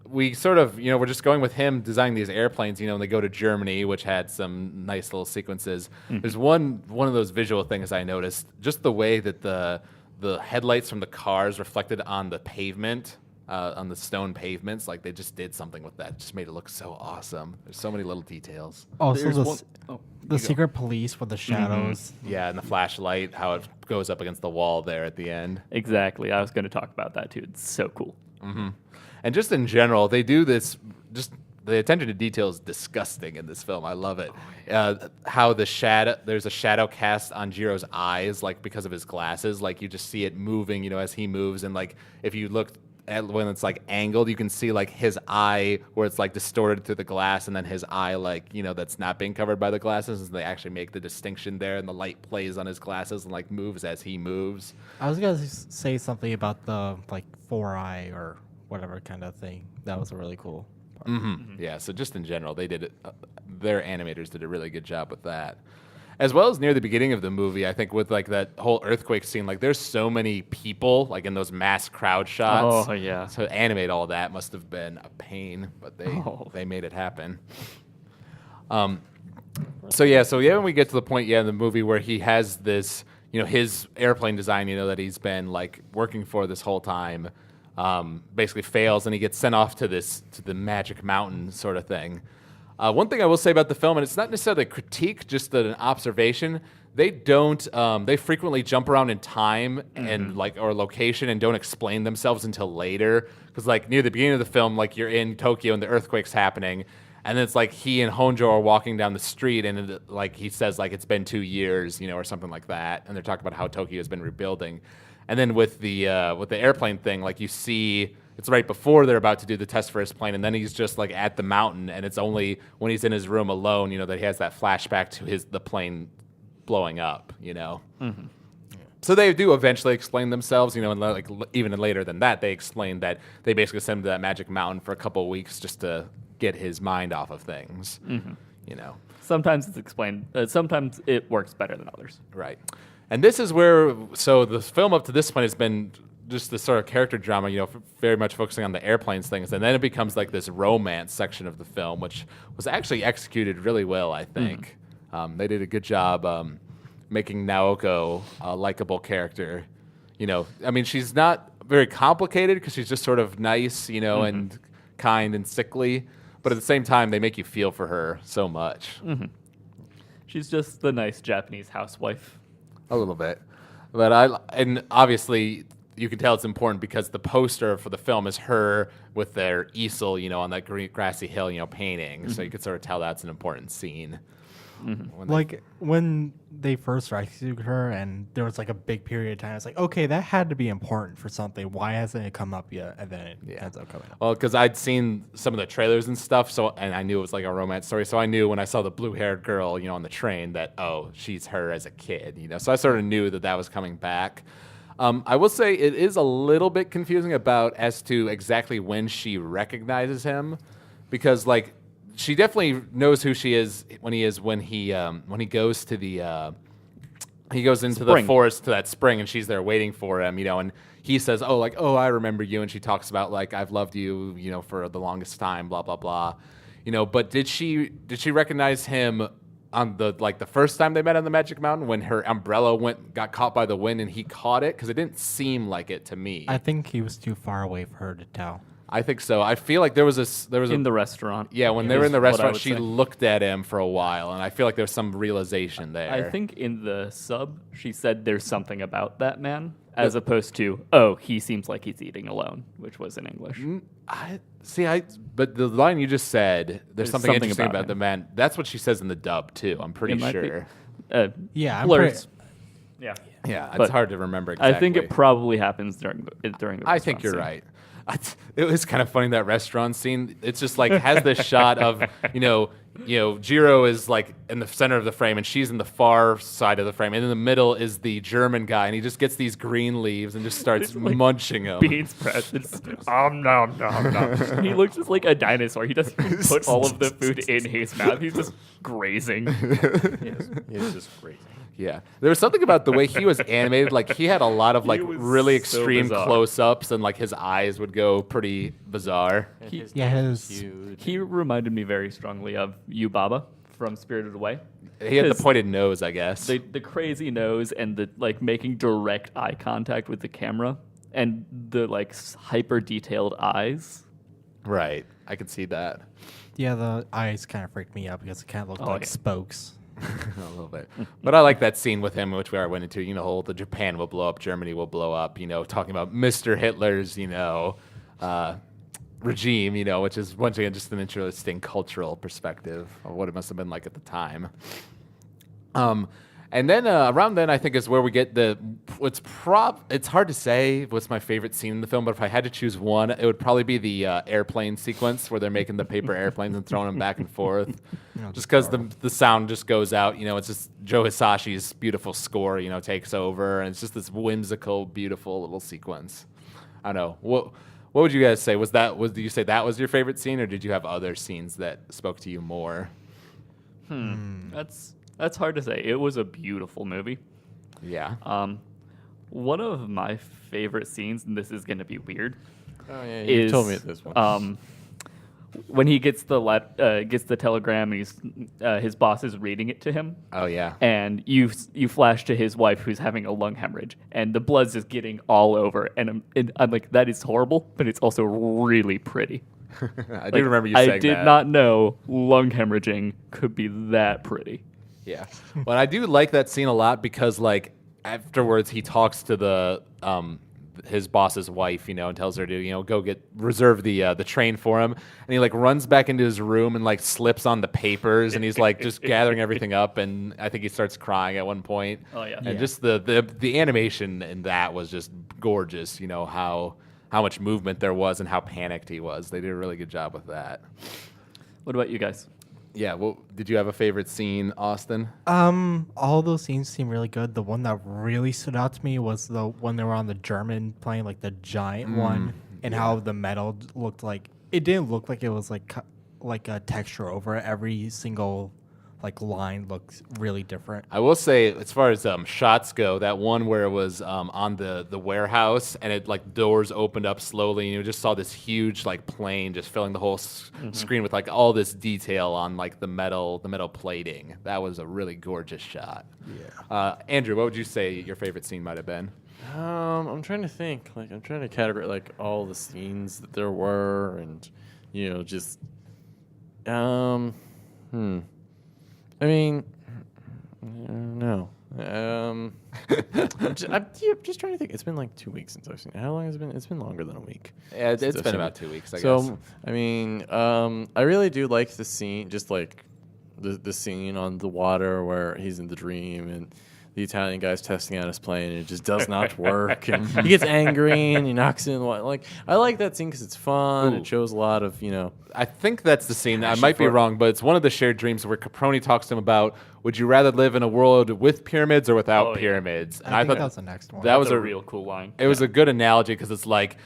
we sort of, we're just going with him designing these airplanes, and they go to Germany, which had some nice little sequences. There's one of those visual things I noticed, just the way that the headlights from the cars reflected on the pavement. On the stone pavements, like they just did something with that. It just made it look so awesome. There's so many little details. Also, the secret police with the shadows. Yeah, and the flashlight, how it goes up against the wall there at the end. Exactly. I was going to talk about that too. It's so cool. And just in general, they do this. Just the attention to detail is disgusting in this film. I love it. How there's a shadow cast on Jiro's eyes, like because of his glasses. Like you just see it moving, as he moves, and like if you look when it's like angled, you can see like his eye where it's like distorted through the glass, and then his eye like that's not being covered by the glasses, and they actually make the distinction there, and the light plays on his glasses and like moves as he moves. I was gonna say something about the like 4-eye or whatever kind of thing. That was a really cool part. Yeah, so just in general, they did it. Their animators did a really good job with that. As well as near the beginning of the movie, I think with like that whole earthquake scene, like there's so many people like in those mass crowd shots. Oh yeah. So to animate all that must have been a pain, but they made it happen. So when we get to the point in the movie where he has this, his airplane design, that he's been like working for this whole time, basically fails, and he gets sent off to the magic mountain sort of thing. One thing I will say about the film, and it's not necessarily a critique, just an observation, they frequently jump around in time and or location and don't explain themselves until later. Because like near the beginning of the film, like you're in Tokyo and the earthquake's happening, and then it's like he and Honjo are walking down the street, and like he says like it's been 2 years, or something like that, and they're talking about how Tokyo has been rebuilding. And then with the airplane thing, like you see. It's right before they're about to do the test for his plane, and then he's just like at the mountain, and it's only when he's in his room alone, that he has that flashback to the plane blowing up, So they do eventually explain themselves, and like even later than that, they explain that they basically sent him to that magic mountain for a couple of weeks just to get his mind off of things, Sometimes it's explained. Sometimes it works better than others. Right. And this is where, so the film up to this point has been just this sort of character drama, very much focusing on the airplanes things. And then it becomes like this romance section of the film, which was actually executed really well, I think. They did a good job making Naoko a likable character. She's not very complicated because she's just sort of nice, and kind and sickly. But at the same time, they make you feel for her so much. She's just the nice Japanese housewife. A little bit. But and obviously you can tell it's important because the poster for the film is her with their easel, on that green grassy hill, painting. So you could sort of tell that's an important scene. When they first rescued her and there was like a big period of time, it's like, okay, that had to be important for something. Why hasn't it come up yet? And then it ends up coming up. Well, because I'd seen some of the trailers and stuff, and I knew it was like a romance story. So I knew when I saw the blue-haired girl, on the train, that she's her as a kid. So I sort of knew that was coming back. I will say it is a little bit confusing as to exactly when she recognizes him, because she definitely knows who she is when he goes to the he goes into the forest to that spring, and she's there waiting for him, and he says, oh, I remember you, and she talks about I've loved you, for the longest time, blah blah blah, but did she recognize him on the first time they met on the Magic Mountain when her umbrella got caught by the wind and he caught it? Because it didn't seem like it to me. I think he was too far away for her to tell. I think so. I feel like there was in the restaurant. Yeah, when they were in the restaurant, she looked at him for a while, and I feel like there's some realization there. I think in the sub, she said there's something about that man, as opposed to, he seems like he's eating alone, which was in English. But the line you just said, there's something interesting about him. the man. That's what she says in the dub too. I'm pretty sure. Yeah, blurs. Yeah, But it's hard to remember exactly. I think it probably happens during the. I think you're right. It was kind of funny, that restaurant scene. It's just has this shot of Jiro is in the center of the frame and she's in the far side of the frame, and in the middle is the German guy, and he just gets these green leaves and just starts munching them. Bean sprouts. Nom nom nom. He looks just like a dinosaur. He doesn't put all of the food in his mouth. He's just grazing. He's just grazing. Yeah, there was something about the way he was animated. He had a lot of really extreme close-ups, and his eyes would go pretty bizarre. He reminded me very strongly of Yubaba from Spirited Away. He had the pointed nose, I guess. The crazy nose and the making direct eye contact with the camera and the hyper detailed eyes. Right, I could see that. Yeah, the eyes kind of freaked me out because it kind of looked like spokes. A little bit. But I like that scene with him, which we already went into, the Japan will blow up, Germany will blow up, talking about Mr. Hitler's, regime, which is, once again, just an interesting cultural perspective of what it must have been like at the time. And then around then, I think, is where we get it's hard to say what's my favorite scene in the film, but if I had to choose one, it would probably be the airplane sequence where they're making the paper airplanes and throwing them back and forth. Just because the sound just goes out, it's just Joe Hisashi's beautiful score, takes over, and it's just this whimsical, beautiful little sequence. I don't know. What would you guys say? Did you say that was your favorite scene, or did you have other scenes that spoke to you more? That's hard to say. It was a beautiful movie. Yeah. One of my favorite scenes, and this is going to be weird. Oh yeah, you told me this one. When he gets the telegram, and his boss is reading it to him. Oh yeah. And you flash to his wife who's having a lung hemorrhage, and the blood's just getting all over. And I'm like, that is horrible, but it's also really pretty. I do remember you saying that. I did not know lung hemorrhaging could be that pretty. Yeah. Well, I do like that scene a lot because, afterwards he talks to his boss's wife, and tells her to, go reserve the train for him. And he runs back into his room and slips on the papers, and he's just gathering everything up. And I think he starts crying at one point. Oh yeah. And just the animation in that was just gorgeous. How much movement there was and how panicked he was. They did a really good job with that. What about you guys? Yeah, well, did you have a favorite scene, Austin? All those scenes seem really good. The one that really stood out to me was the when they were on the German plane, the giant one, and how the metal looked like. It didn't look like it was like a texture over it. Every single line looks really different. I will say, as far as shots go, that one where it was on the warehouse and it doors opened up slowly and you just saw this huge plane just filling the whole screen with all this detail on the metal plating. That was a really gorgeous shot. Yeah. Andrew, what would you say your favorite scene might have been? I'm trying to think. I'm trying to categorize all the scenes that there were, and just I mean, no. I'm just trying to think. It's been like 2 weeks since I've seen it. How long has it been? It's been longer than a week. Yeah, it's since I've been seen about it. 2 weeks, I guess. So, I mean, I really do like the scene, just like the scene on the water where he's in the dream and the Italian guy's testing out his plane and it just does not work. And he gets angry and he knocks in the water. Like, I like that scene because it's fun. Ooh. It shows a lot of, I think that's the scene. I might be wrong, but it's one of the shared dreams where Caproni talks to him about, would you rather live in a world with pyramids or without pyramids? And I think that was the next one. That was That's a real cool line. It was a good analogy because it's like,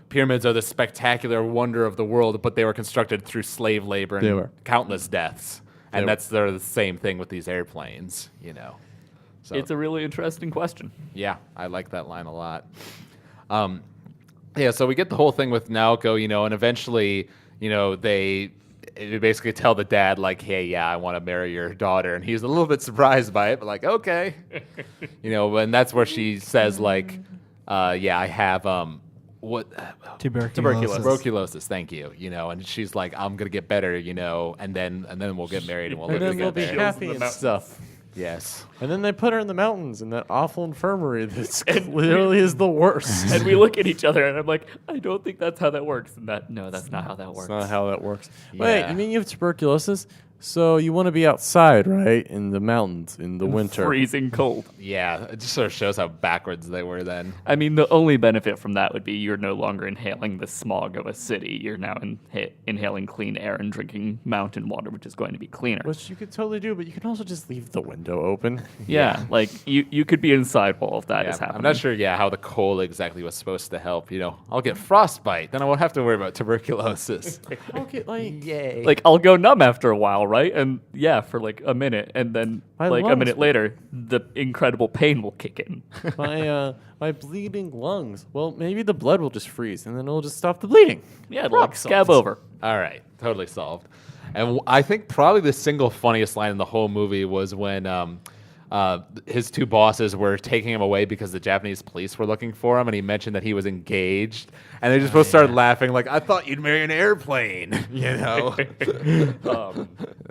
pyramids are the spectacular wonder of the world, but they were constructed through slave labor They and were. countless deaths. And They that's sort of the same thing with these airplanes, So It's a really interesting question. yeah, I like that line a lot. So we get the whole thing with Naoko, and eventually, they basically tell the dad, like, hey, yeah, I want to marry your daughter. And he's a little bit surprised by it, but like, okay. And that's where she says, like, I have, tuberculosis, thank you, and she's like, I'm going to get better, and then we'll get married and we'll live and then they'll be together. happy and stuff. Yes. And then they put her in the mountains in that awful infirmary that's literally is the worst. And we look at each other, and I'm like, I don't think that's how that works. And that's not how that works. That's not how that works. Wait, Yeah. you mean you have tuberculosis? So you want to be outside, right? In the mountains in the winter. Freezing cold. Yeah, it just sort of shows how backwards they were then. I mean, the only benefit from that would be you're no longer inhaling the smog of a city. You're now inhaling clean air and drinking mountain water, which is going to be cleaner. Which you could totally do, but you can also just leave the window open. Yeah, like you could be inside while all of that is happening. I'm not sure, how the cold exactly was supposed to help. I'll get frostbite, then I won't have to worry about tuberculosis. Okay, like, Yay. Like, I'll go numb after a while, right? And yeah, for like a minute, and then My like a lungs minute later, the incredible pain will kick in. my bleeding lungs. Well, maybe the blood will just freeze, and then it'll just stop the bleeding. Yeah, it'll like scab solved. over. All right, totally solved. And I think probably the single funniest line in the whole movie was when his two bosses were taking him away because the Japanese police were looking for him, and he mentioned that he was engaged, and they just both started laughing like, I thought you'd marry an airplane,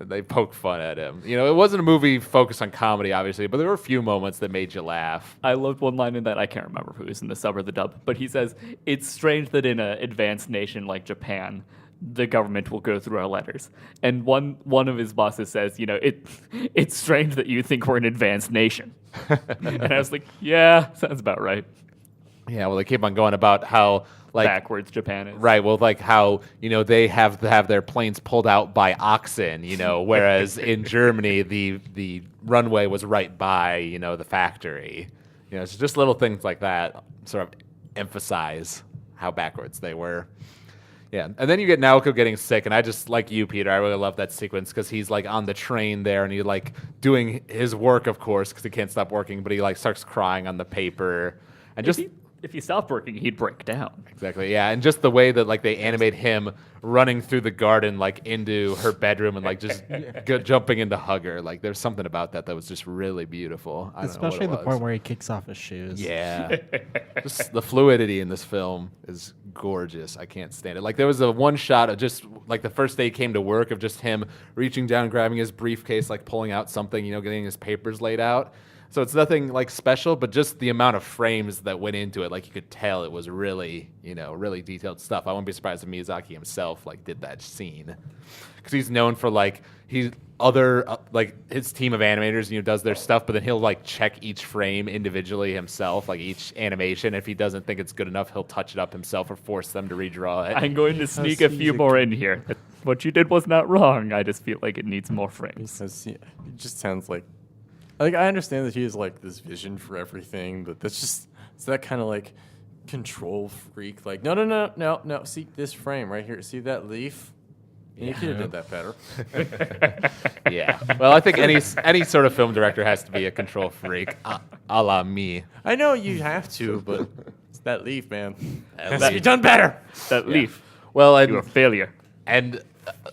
They poked fun at him. It wasn't a movie focused on comedy, obviously, but there were a few moments that made you laugh. I loved one line in that. I can't remember who was in the sub or the dub, but he says, it's strange that in an advanced nation like Japan, the government will go through our letters. And one of his bosses says, it's strange that you think we're an advanced nation. And I was like, yeah, sounds about right. Yeah, well, they keep on going about how, like, Backwards Japan is. right, well, like how, they have to have their planes pulled out by oxen, whereas in Germany, the runway was right by, the factory. It's just little things like that sort of emphasize how backwards they were. Yeah, and then you get Naoko getting sick, and I just, like you, Peter, I really love that sequence because he's, like, on the train there, and he's, like, doing his work, of course, because he can't stop working, but he, like, starts crying on the paper. And just... If he stopped working, he'd break down. Exactly, yeah, and just the way that, like, they animate him running through the garden, like, into her bedroom and, like, just jumping in to hug her. Like, there's something about that was just really beautiful. I don't know what Especially it the was. point where he kicks off his shoes. Yeah. Just the fluidity in this film is gorgeous. I can't stand it. Like, there was a one shot of just, like, the first day he came to work of just him reaching down, grabbing his briefcase, like, pulling out something, getting his papers laid out. So it's nothing, like, special, but just the amount of frames that went into it, like, you could tell it was really, really detailed stuff. I wouldn't be surprised if Miyazaki himself, like, did that scene. Because he's known for, like, his team of animators, does their stuff, but then he'll, like, check each frame individually himself, like, each animation. If he doesn't think it's good enough, he'll touch it up himself or force them to redraw it. I'm going to sneak a few more in here. What you did was not wrong. I just feel like it needs more frames. It just sounds like I understand that he has like this vision for everything, but it's that kind of like control freak. Like, no. See this frame right here. See that leaf? Yeah. You could have did that better. Yeah. Well, I think any sort of film director has to be a control freak, a la me. I know you have to, but it's that leaf, man. That has leaf. to be done better. That leaf. Well, You're a failure. And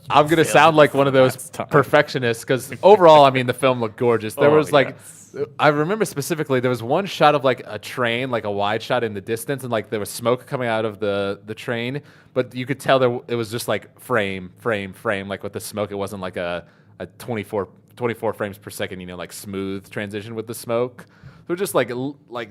I'm going to sound like one of those perfectionists because overall, I mean, the film looked gorgeous. There was like, I remember specifically, there was one shot of like a train, like a wide shot in the distance, and like there was smoke coming out of the train, but you could tell it was just like frame, like with the smoke. It wasn't like a 24 frames per second, like smooth transition with the smoke. So just like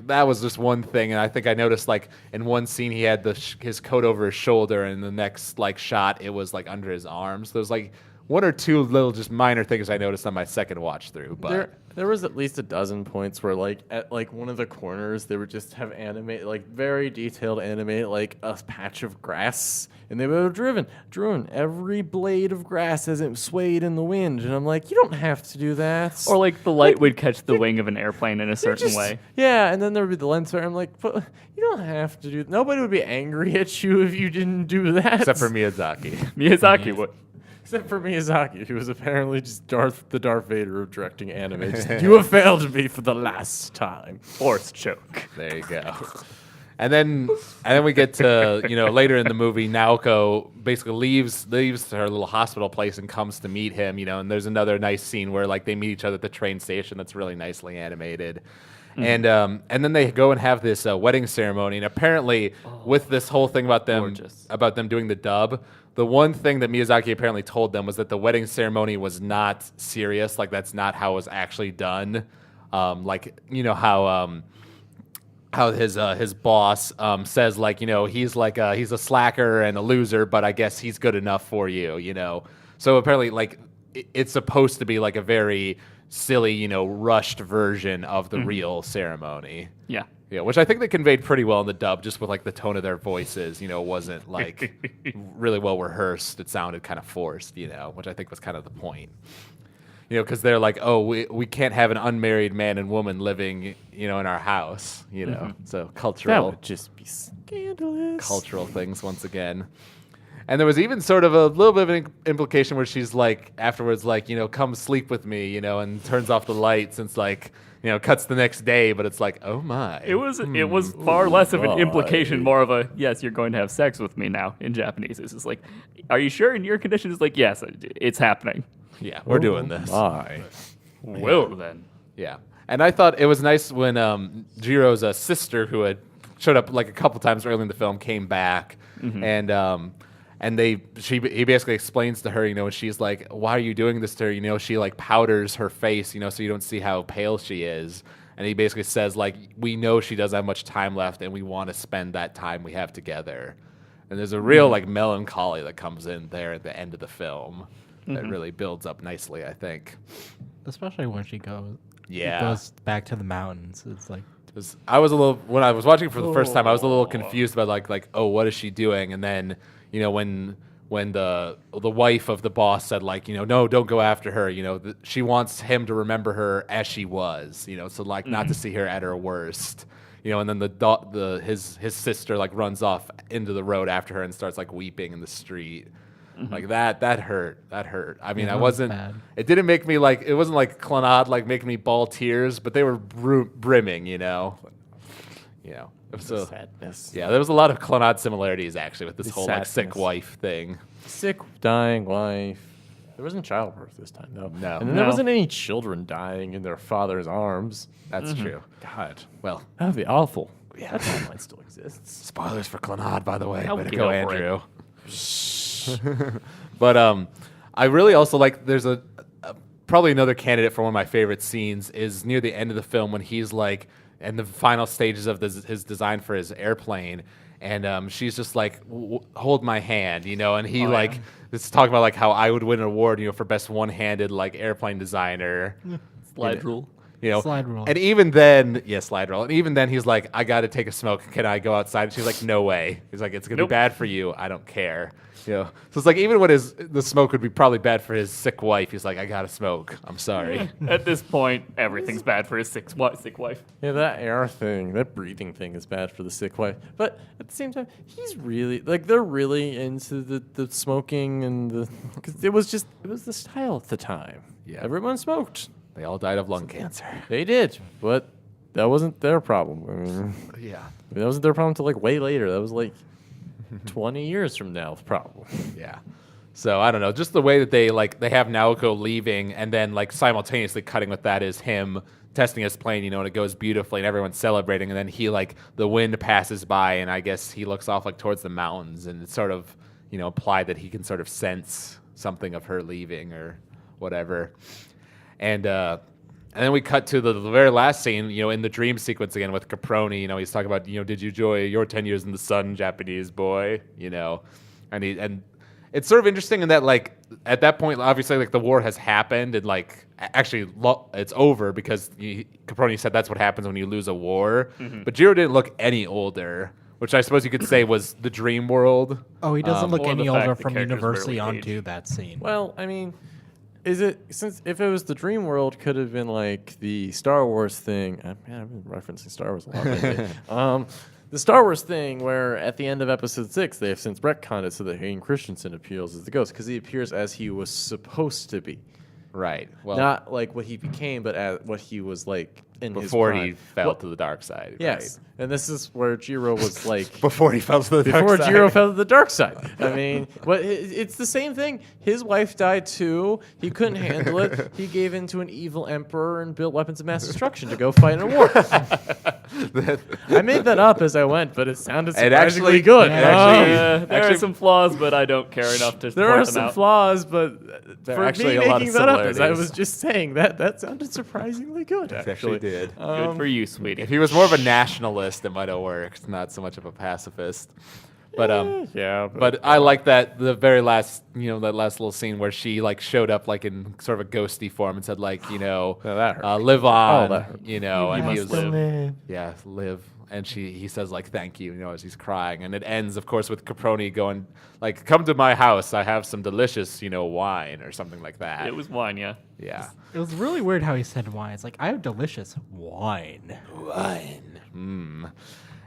that was just one thing, and I think I noticed like in one scene he had his coat over his shoulder, and the next like shot it was like under his arms. There's like one or two little just minor things I noticed on my second watch through, but There was at least a dozen points where, like, at like one of the corners, they would just have animate, like, very detailed animate, like a patch of grass, and they would have drawn every blade of grass as it swayed in the wind, and I'm like, you don't have to do that. Or like the light would catch the wing of an airplane in a certain way. Yeah, and then there would be the lens flare. I'm like, but you don't have to do. Nobody would be angry at you if you didn't do that. except for Miyazaki. Miyazaki would. Except for Miyazaki, who was apparently just the Darth Vader of directing anime. Just, you have failed me for the last time. Force choke. There you go. And then we get to, later in the movie, Naoko basically leaves her little hospital place and comes to meet him, and there's another nice scene where like they meet each other at the train station that's really nicely animated. And then they go and have this wedding ceremony, and apparently with this whole thing about them doing the dub, the one thing that Miyazaki apparently told them was that the wedding ceremony was not serious, like that's not how it was actually done. How his boss says like he's a slacker and a loser, but I guess he's good enough for you, So apparently like it's supposed to be like a very silly, rushed version of the real ceremony. Yeah. Yeah, which I think they conveyed pretty well in the dub, just with like the tone of their voices. It wasn't like really well rehearsed. It sounded kind of forced, which I think was kind of the point. Because they're like, oh, we can't have an unmarried man and woman living, in our house. So cultural. That would just be scandalous. Cultural things once again. And there was even sort of a little bit of an implication where she's like, afterwards, like, come sleep with me, and turns off the lights and it's like, cuts the next day, but it's like, oh my. It was far less of an implication, more of a, yes, you're going to have sex with me now in Japanese. It's just like, are you sure in your condition? It's like, yes, it's happening. Yeah, we're doing this. Well, then. Yeah. And I thought it was nice when Jiro's sister, who had showed up like a couple times early in the film, came back, and he basically explains to her, and she's like, why are you doing this to her? She like powders her face, so you don't see how pale she is. And he basically says like, we know she doesn't have much time left, and we want to spend that time we have together. And there's a real like melancholy that comes in there at the end of the film that really builds up nicely, I think. Especially when she goes. Yeah. Goes back to the mountains. It's like. When I was watching for the first time, I was a little confused about like, oh, what is she doing? And then, when the wife of the boss said like, no, don't go after her. She wants him to remember her as she was. So like not to see her at her worst. And then his sister like runs off into the road after her and starts like weeping in the street. Like that hurt. That hurt. I mean, I wasn't. Bad. It didn't make me like. It wasn't like Clannad like making me ball tears, but they were brimming. So sadness. yeah, there was a lot of Clannad similarities actually with this whole like sadness. sick wife thing. Sick, dying wife. There wasn't childbirth this time, though. No. And then there wasn't any children dying in their father's arms. That's true. God. Well, That would be awful. Yeah, that timeline still exists. spoilers for Clannad, by the way. I'll Way to get go, over it. Andrew. But I really also like. There's a probably another candidate for one of my favorite scenes is near the end of the film when he's like in the final stages of his design for his airplane, and she's just like, hold my hand, and he it's talking about like how I would win an award, for best one-handed like airplane designer. Slide rule. Slide rule. And even then, slide rule. And even then, he's like, I got to take a smoke. Can I go outside? And she's like, no way. He's like, it's going to be bad for you. I don't care. So it's like, even when the smoke would be probably bad for his sick wife, he's like, I got to smoke. I'm sorry. At this point, everything's bad for his sick wife. Yeah, that air thing, that breathing thing is bad for the sick wife. But at the same time, he's really, like, they're really into the smoking and because it was the style at the time. Yeah. Everyone smoked. They all died of lung cancer. They did, but that wasn't their problem. I mean, Yeah. that wasn't their problem until like way later. That was like 20 years from now, the problem. Yeah. So I don't know, just the way that they have Naoko leaving and then like simultaneously cutting with that is him testing his plane, and it goes beautifully and everyone's celebrating, and then he the wind passes by and I guess he looks off like towards the mountains, and it's sort of, implied that he can sort of sense something of her leaving or whatever. And And then we cut to the very last scene, in the dream sequence again with Caproni. He's talking about, did you enjoy your 10 years in the sun, Japanese boy? And it's sort of interesting in that, like, at that point, obviously, like, the war has happened and, like, actually it's over because Caproni said that's what happens when you lose a war. But Jiro didn't look any older, which I suppose you could say was the dream world. Oh, he doesn't look or any the fact older the from character's university barely onto that scene. Well, I mean, if it was the dream world, could have been like the Star Wars thing. Man, I've been referencing Star Wars a lot lately. The Star Wars thing, where at the end of Episode 6, they have since retconned it so that Hayden Christensen appears as the ghost because he appears as he was supposed to be. Right. Well, Not like what he became, but as what he was like in before his he prime. fell Well, to the dark side. Yes, and this is where Jiro was like Right? Before he fell to the dark before side. Jiro fell to the dark side. I mean, it's the same thing. His wife died too. He couldn't handle it. He gave in to an evil emperor and built weapons of mass destruction to go fight in a war. I made that up as I went, but it sounded surprisingly actually- good. it actually- There are some flaws, but I don't care enough to There point are them some out. flaws, but There for are actually me a lot making of that up, as I similarities. was just saying, that sounded surprisingly good. It Actually, actually did. Good for you, sweetie. If he was more of a nationalist, it might have worked. Not so much of a pacifist. But yeah, but I like that the very last that last little scene where she like showed up like in sort of a ghosty form and said like that hurt. live on that hurt. and he must was live. yeah live and he says like thank you as he's crying and it ends of course with Caproni going like come to my house I have some delicious wine or something like that. It was wine, yeah. Yeah. It was really weird how he said wine. It's like, I have delicious wine.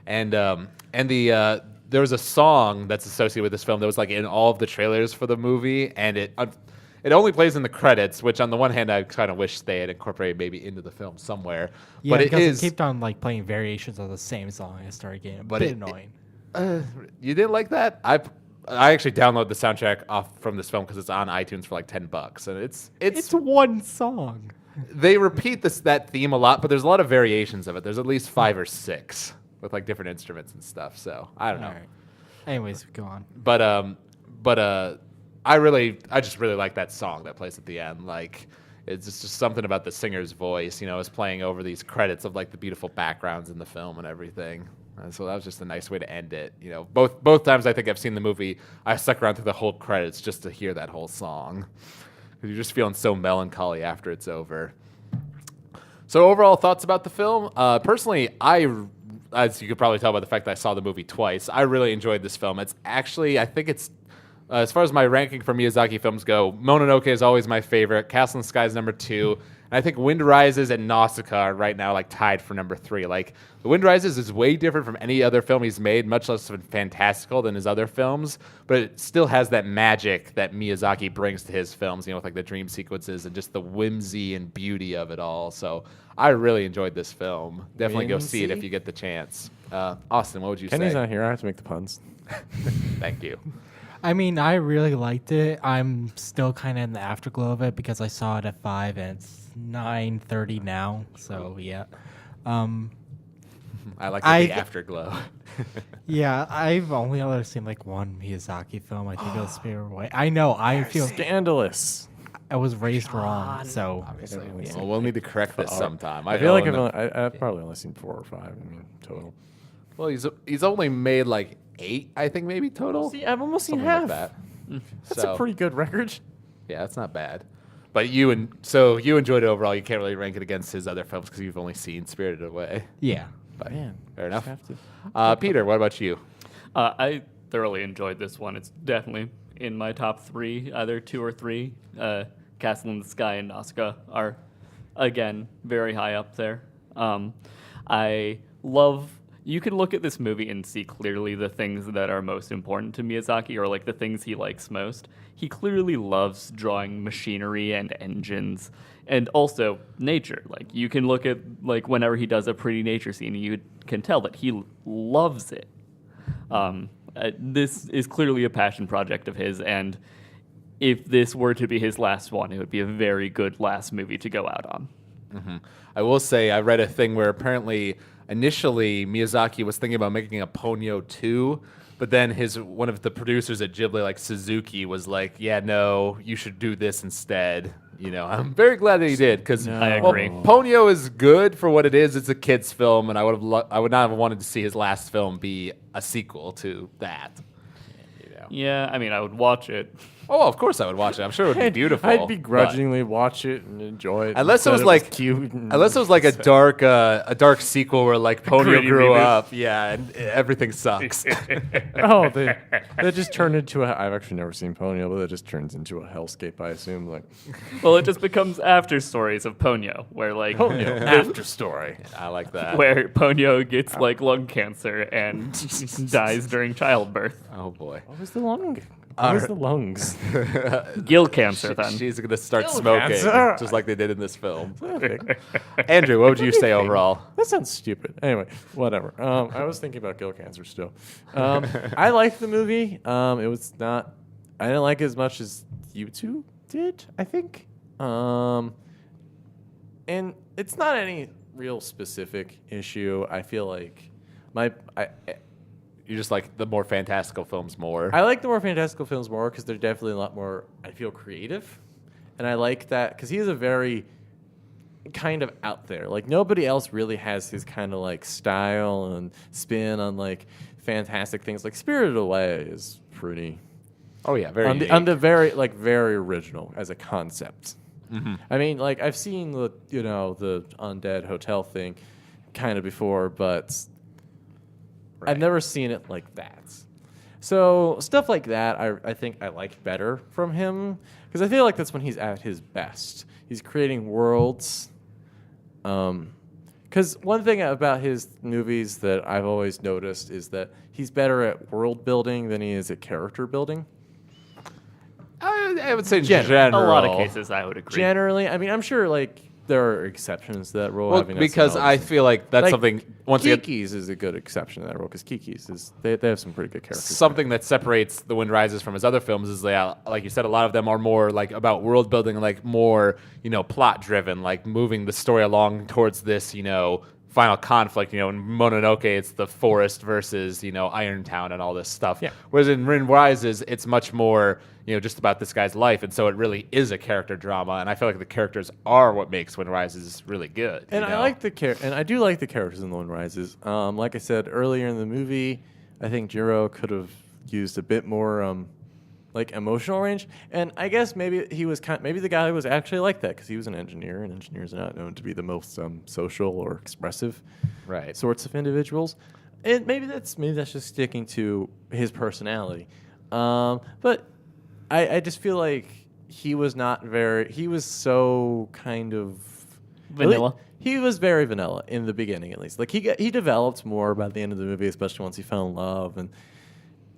And the there was a song that's associated with this film that was like in all of the trailers for the movie, and it only plays in the credits. Which on the one hand, I kind of wish they had incorporated maybe into the film somewhere. Yeah, but it because is. it kept on like playing variations of the same song. I started getting a bit annoying. You didn't like that? I actually downloaded the soundtrack off from this film because it's on iTunes for like $10, and It's one song. they repeat that theme a lot, but there's a lot of variations of it. There's at least 5 or 6 with like different instruments and stuff. So I don't know. All right. Anyways, go on. But I just really like that song that plays at the end. Like it's just something about the singer's voice, is playing over these credits of like the beautiful backgrounds in the film and everything. And so that was just a nice way to end it. Both times I think I've seen the movie, I stuck around through the whole credits just to hear that whole song. 'Cause you're just feeling so melancholy after it's over. So overall thoughts about the film? Personally, as you could probably tell by the fact that I saw the movie twice, I really enjoyed this film. It's actually, I think it's, as far as my ranking for Miyazaki films go, Mononoke is always my favorite. Castle in the Sky is number 2. And I think Wind Rises and Nausicaa are right now like tied for number 3. Like The Wind Rises is way different from any other film he's made, much less fantastical than his other films, but it still has that magic that Miyazaki brings to his films, with like the dream sequences and just the whimsy and beauty of it all. So I really enjoyed this film. Definitely go see it if you get the chance. Austin, what would you Kenny's say? not here. I have to make the puns. Thank you. I mean, I really liked it. I'm still kind of in the afterglow of it because I saw it at 5 and it's 9:30 now. So yeah, I like I- the afterglow. yeah. I've only ever seen like one Miyazaki film. I think it was Spirit Away. I know. I feel Scandalous. I was raised wrong. So Obviously. Yeah. Well, we'll need to correct this sometime. I feel like I've probably only seen 4 or 5. I mean, total. Well, he's only made like 8, I think, maybe total. See, I've almost seen Something half. like that. That's So, a pretty good record. yeah, that's not bad. But you enjoyed it overall. You can't really rank it against his other films because you've only seen Spirited Away. yeah. But Man, fair enough. have to. Peter, what about you? I thoroughly enjoyed this one. It's definitely in my top 3, either 2 or 3. Castle in the Sky and Nausicaa are, again, very high up there. I love... You can look at this movie and see clearly the things that are most important to Miyazaki, or like the things he likes most. He clearly loves drawing machinery and engines, and also nature. Like you can look at like whenever he does a pretty nature scene, you can tell that he loves it. This is clearly a passion project of his, and if this were to be his last one, it would be a very good last movie to go out on. Mm-hmm. I will say I read a thing where apparently initially Miyazaki was thinking about making a Ponyo 2, but then one of the producers at Ghibli, like Suzuki, was like, yeah, no, you should do this instead. I'm very glad that he did because I agree. Ponyo is good for what it is. It's a kids' film, and I would not have wanted to see his last film be a sequel to that. Yeah, I mean, I would watch it. Oh, of course I would watch it. I'm sure it would be beautiful. I'd begrudgingly watch it and enjoy it. Unless it instead was of like cute. unless it was like a dark sequel where like Ponyo Gritty grew reboot. up, and everything sucks. Oh, that just turned into a. I've actually never seen Ponyo, but that just turns into a hellscape. I assume like Well, it just becomes after stories of Ponyo, where like Ponyo after story. I like that. where Ponyo gets like lung cancer and dies during childbirth. Oh boy. What was the lung? What was the lungs? Gill cancer, then. She's gonna start Gill smoking cancer. just like they did in this film. Andrew, what would you say overall? That sounds stupid. Anyway, whatever. I was thinking about gill cancer still. I liked the movie. It was not. I didn't like it as much as you two did. I think. And it's not any real specific issue. I feel like You just like the more fantastical films more. I like the more fantastical films more because they're definitely a lot more, I feel, creative. And I like that because he's a very kind of out there. Like, nobody else really has his kind of, like, style and spin on, like, fantastic things. Like, Spirited Away is pretty... Oh, yeah, very unique. on the very, like, very original as a concept. Mm-hmm. I mean, like, I've seen the, the Undead Hotel thing kind of before, but... Right. I've never seen it like that. So stuff like that, I think I like better from him because I feel like that's when he's at his best. He's creating worlds. Because one thing about his movies that I've always noticed is that he's better at world building than he is at character building. I would say General. general. A lot of cases, I would agree. Generally, I mean, I'm sure like there are exceptions to that rule. Well, having because SNLs. I feel like that's Like, something once again Kiki's is a good exception to that rule because Kiki's is they have some pretty good characters. something that separates The Wind Rises from his other films is like you said, a lot of them are more like about world building, like more plot driven, like moving the story along towards this final conflict. In Mononoke, it's the forest versus Irontown and all this stuff. Yeah. Whereas in Wind Rises, it's much more just about this guy's life, and so it really is a character drama. And I feel like the characters are what makes Wind Rises really good. And I like and I do like the characters in The Wind Rises. Like I said earlier in the movie, I think Jiro could have used a bit more like emotional range. And I guess maybe he was maybe the guy was actually like that because he was an engineer, and engineers are not known to be the most social or expressive Right. sorts of individuals. And maybe that's just sticking to his personality. But I just feel like he was so kind of Vanilla. He was very vanilla in the beginning, at least. Like he developed more by the end of the movie, especially once he fell in love. And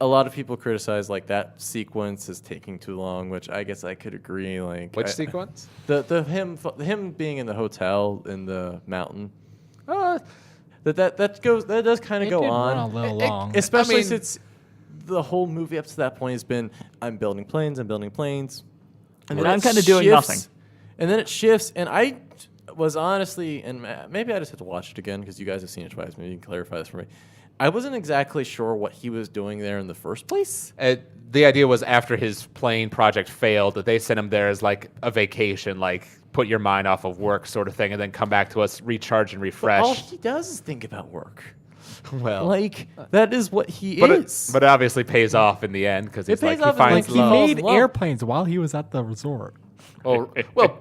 a lot of people criticize like that sequence is taking too long, which I guess I could agree. Like Which sequence? Him being in the hotel in the mountain. That does kind of go on a little long. especially since the whole movie up to that point has been I'm building planes, and And then I'm it kind of doing shifts, nothing. and then it shifts, and I was honestly, and maybe I just have to watch it again because you guys have seen it twice. Maybe you can clarify this for me. I wasn't exactly sure what he was doing there in the first place. The idea was after his plane project failed that they sent him there as like a vacation, like put your mind off of work sort of thing, and then come back to us, recharge and refresh. All he does is think about work. Well, Like that is what he but is. it obviously pays off in the end because It he's like pays he off in, finds Like he love. made Love. airplanes while he was at the resort. well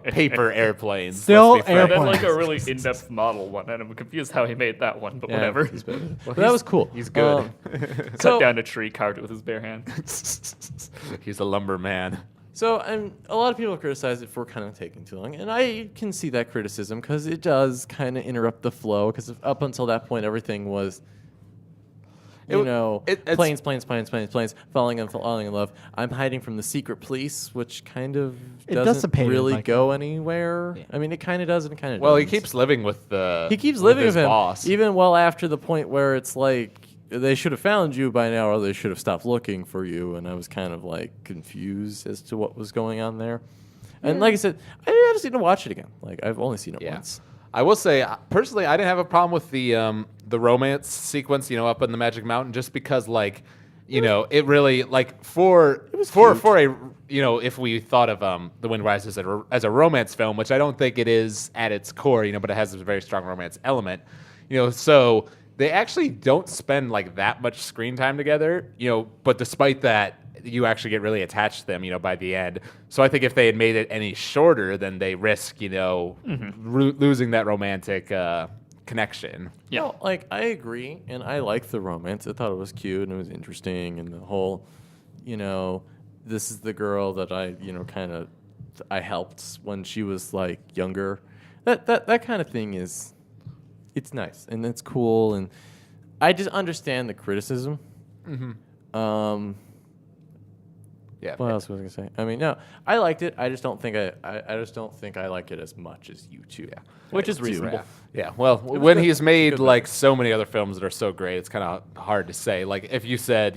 paper airplanes. Still let's be frank. That's airplanes. like a really in-depth model one, and I'm confused how he made that one, but Yeah, whatever. he's better. But that was cool. He's good. Cut so- down a tree, carved it with his bare hand. He's a lumberman. So, and a lot of people criticize it for kind of taking too long, and I can see that criticism because it does kind of interrupt the flow. Because up until that point, everything was, it's- planes, falling in love. I'm hiding from the secret police, which kind of It doesn't dissipated, really like- go anywhere. Yeah. I mean, it kind of does and kind of Well, doesn't. he keeps living with the. He keeps living his with him, boss. even well after the point where it's like they should have found you by now, or they should have stopped looking for you. And I was kind of like confused as to what was going on there. And like I said, I just need to watch it again. Like I've only seen it once. I will say, personally, I didn't have a problem with the romance sequence, up in the Magic Mountain, just because, like, You know, it really like for a if we thought of The Wind Rises as a romance film, which I don't think it is at its core, but it has a very strong romance element. So they actually don't spend like that much screen time together. But despite that, you actually get really attached to them, by the end. So I think if they had made it any shorter, then they risk, losing that romantic connection. Yeah, like I agree, and I like the romance. I thought it was cute and it was interesting, and the whole, this is the girl that I helped when she was like younger. That kind of thing it's nice and it's cool, and I just understand the criticism. Mm-hmm. Yeah. What else was I gonna say? I mean, no, I liked it. I just don't think I just don't think I like it as much as you two. Yeah. Which is reasonable. Yeah. Well, when he's made like so many other films that are so great, it's kind of hard to say. Like if you said,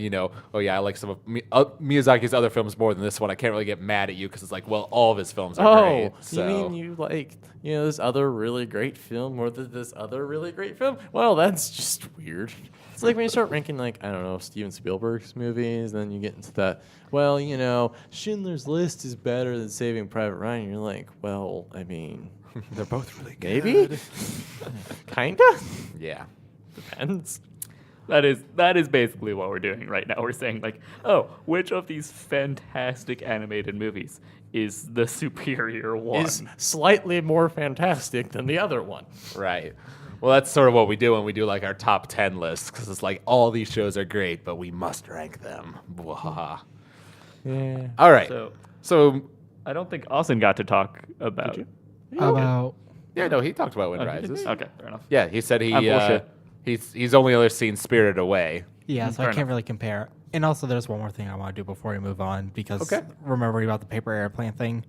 oh yeah, I like some of Miyazaki's other films more than this one, I can't really get mad at you because it's like, well, all of his films are great. So. You mean you like this other really great film more than this other really great film? Well, that's just weird. It's like when you start ranking, like, I don't know, Steven Spielberg's movies, then you get into that, well, Schindler's List is better than Saving Private Ryan. You're like, well, I mean, they're both really good. maybe? Kinda? Yeah. Depends. That is basically what we're doing right now. We're saying like, oh, which of these fantastic animated movies is the superior one? Is slightly more fantastic than the other one. Right. Well, that's sort of what we do when we do like our top 10 lists, because it's like all these shows are great, but we must rank them. Blah. Yeah. All right. So I don't think Austin got to talk about. About yeah, no, he talked about Wind Oh, he did? Rises. Okay, fair enough. Yeah, he said I'm bullshit. he's only ever seen Spirited Away. yeah, so fair I can't enough. really compare. And also, there's one more thing I want to do before we move on, because Okay. remembering about the paper airplane thing,